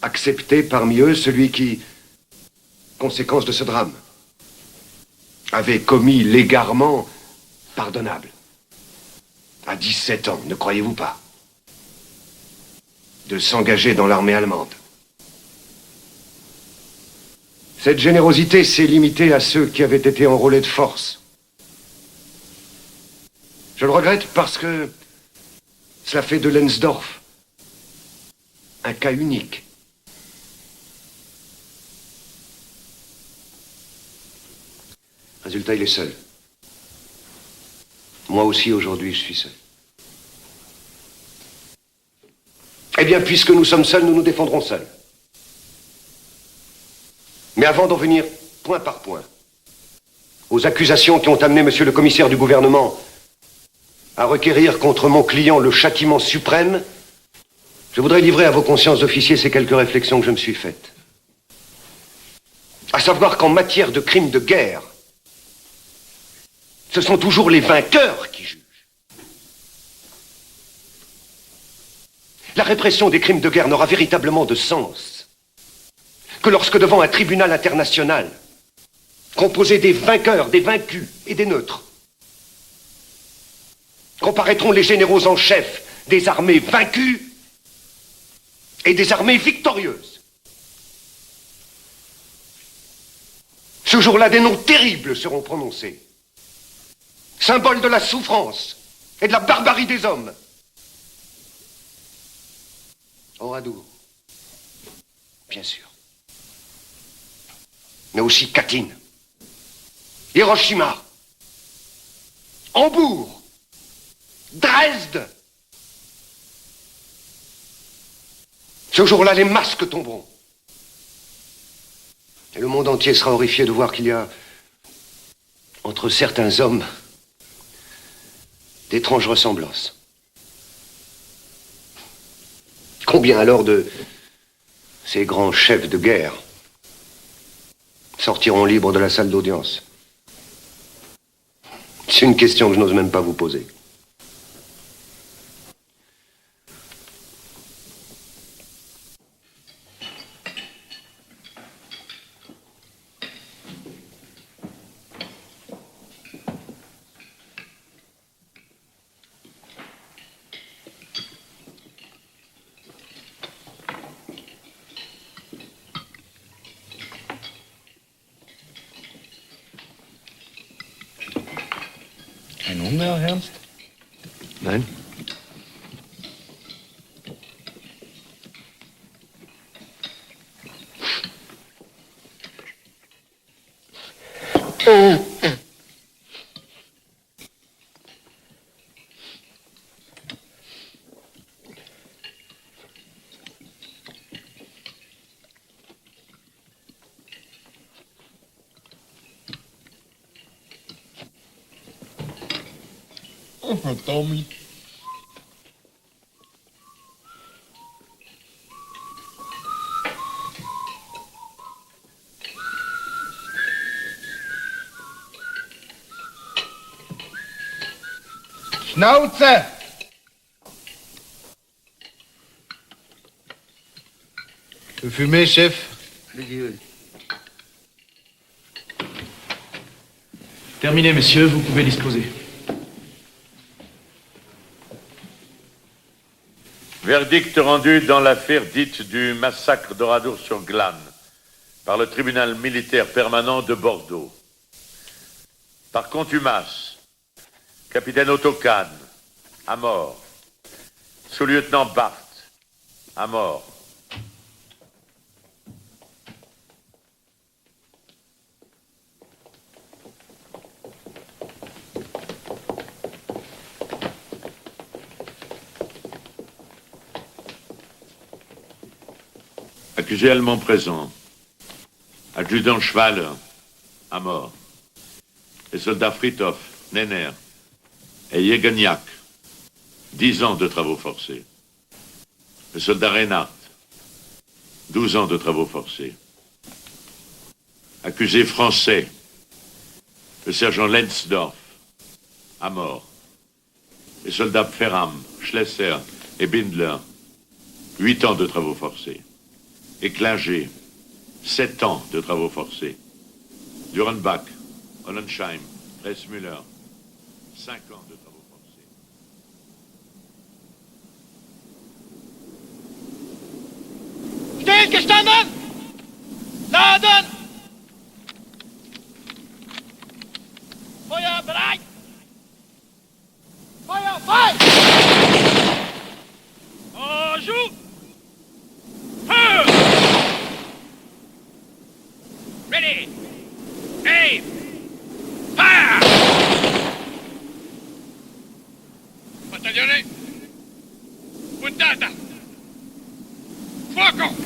Speaker 12: accepter parmi eux celui qui, conséquence de ce drame, avait commis l'égarement pardonnable. À 17 ans, ne croyez-vous pas? De s'engager dans l'armée allemande. Cette générosité s'est limitée à ceux qui avaient été enrôlés de force. Je le regrette parce que cela fait de Lensdorf un cas unique. Résultat, il est seul. Moi aussi, aujourd'hui, je suis seul. Eh bien, puisque nous sommes seuls, nous nous défendrons seuls. Mais avant d'en venir point par point aux accusations qui ont amené monsieur le commissaire du gouvernement à requérir contre mon client le châtiment suprême, je voudrais livrer à vos consciences d'officiers ces quelques réflexions que je me suis faites. À savoir qu'en matière de crimes de guerre, ce sont toujours les vainqueurs qui jugent. La répression des crimes de guerre n'aura véritablement de sens que lorsque devant un tribunal international, composé des vainqueurs, des vaincus et des neutres, comparaîtront les généraux en chef des armées vaincues et des armées victorieuses. Ce jour-là, des noms terribles seront prononcés, symboles de la souffrance et de la barbarie des hommes. Oradour, bien sûr. Mais aussi Katyn, Hiroshima, Hambourg, Dresde. Ce jour-là, les masques tomberont. Et le monde entier sera horrifié de voir qu'il y a, entre certains hommes, d'étranges ressemblances. Combien alors de ces grands chefs de guerre sortiront libres de la salle d'audience? C'est une question que je n'ose même pas vous poser.
Speaker 1: Ein Hunger, Ernst?
Speaker 12: Nein.
Speaker 1: Oh, Tommy.
Speaker 18: Schnauze!
Speaker 1: Vous fumez, chef?
Speaker 10: Terminé, messieurs, vous pouvez disposer.
Speaker 16: Verdict rendu dans l'affaire dite du massacre d'Oradour-sur-Glane par le tribunal militaire permanent de Bordeaux. Par contumace, capitaine Otto Kahn, à mort. Sous-lieutenant Barth, à mort. Accusé allemand présent. Adjudant Schwaller, à mort. Les soldats Frithof, Nenner et Yegeniak, 10 ans de travaux forcés. Le soldat Reinhardt, 12 ans de travaux forcés. Accusé français, le sergent Lensdorf, à mort. Les soldats Ferram, Schlesser et Bindler, 8 ans de travaux forcés. Et Klinger, 7 ans de travaux forcés. Durenbach, Hollensheim, Dressmüller, 5 ans de travaux forcés.
Speaker 17: Stillgestanden! Laden! Feuer bereit! Feuer frei! En joue! Feu! Ready! Aim! Fire! Battaglione! Puntata! Fuoco!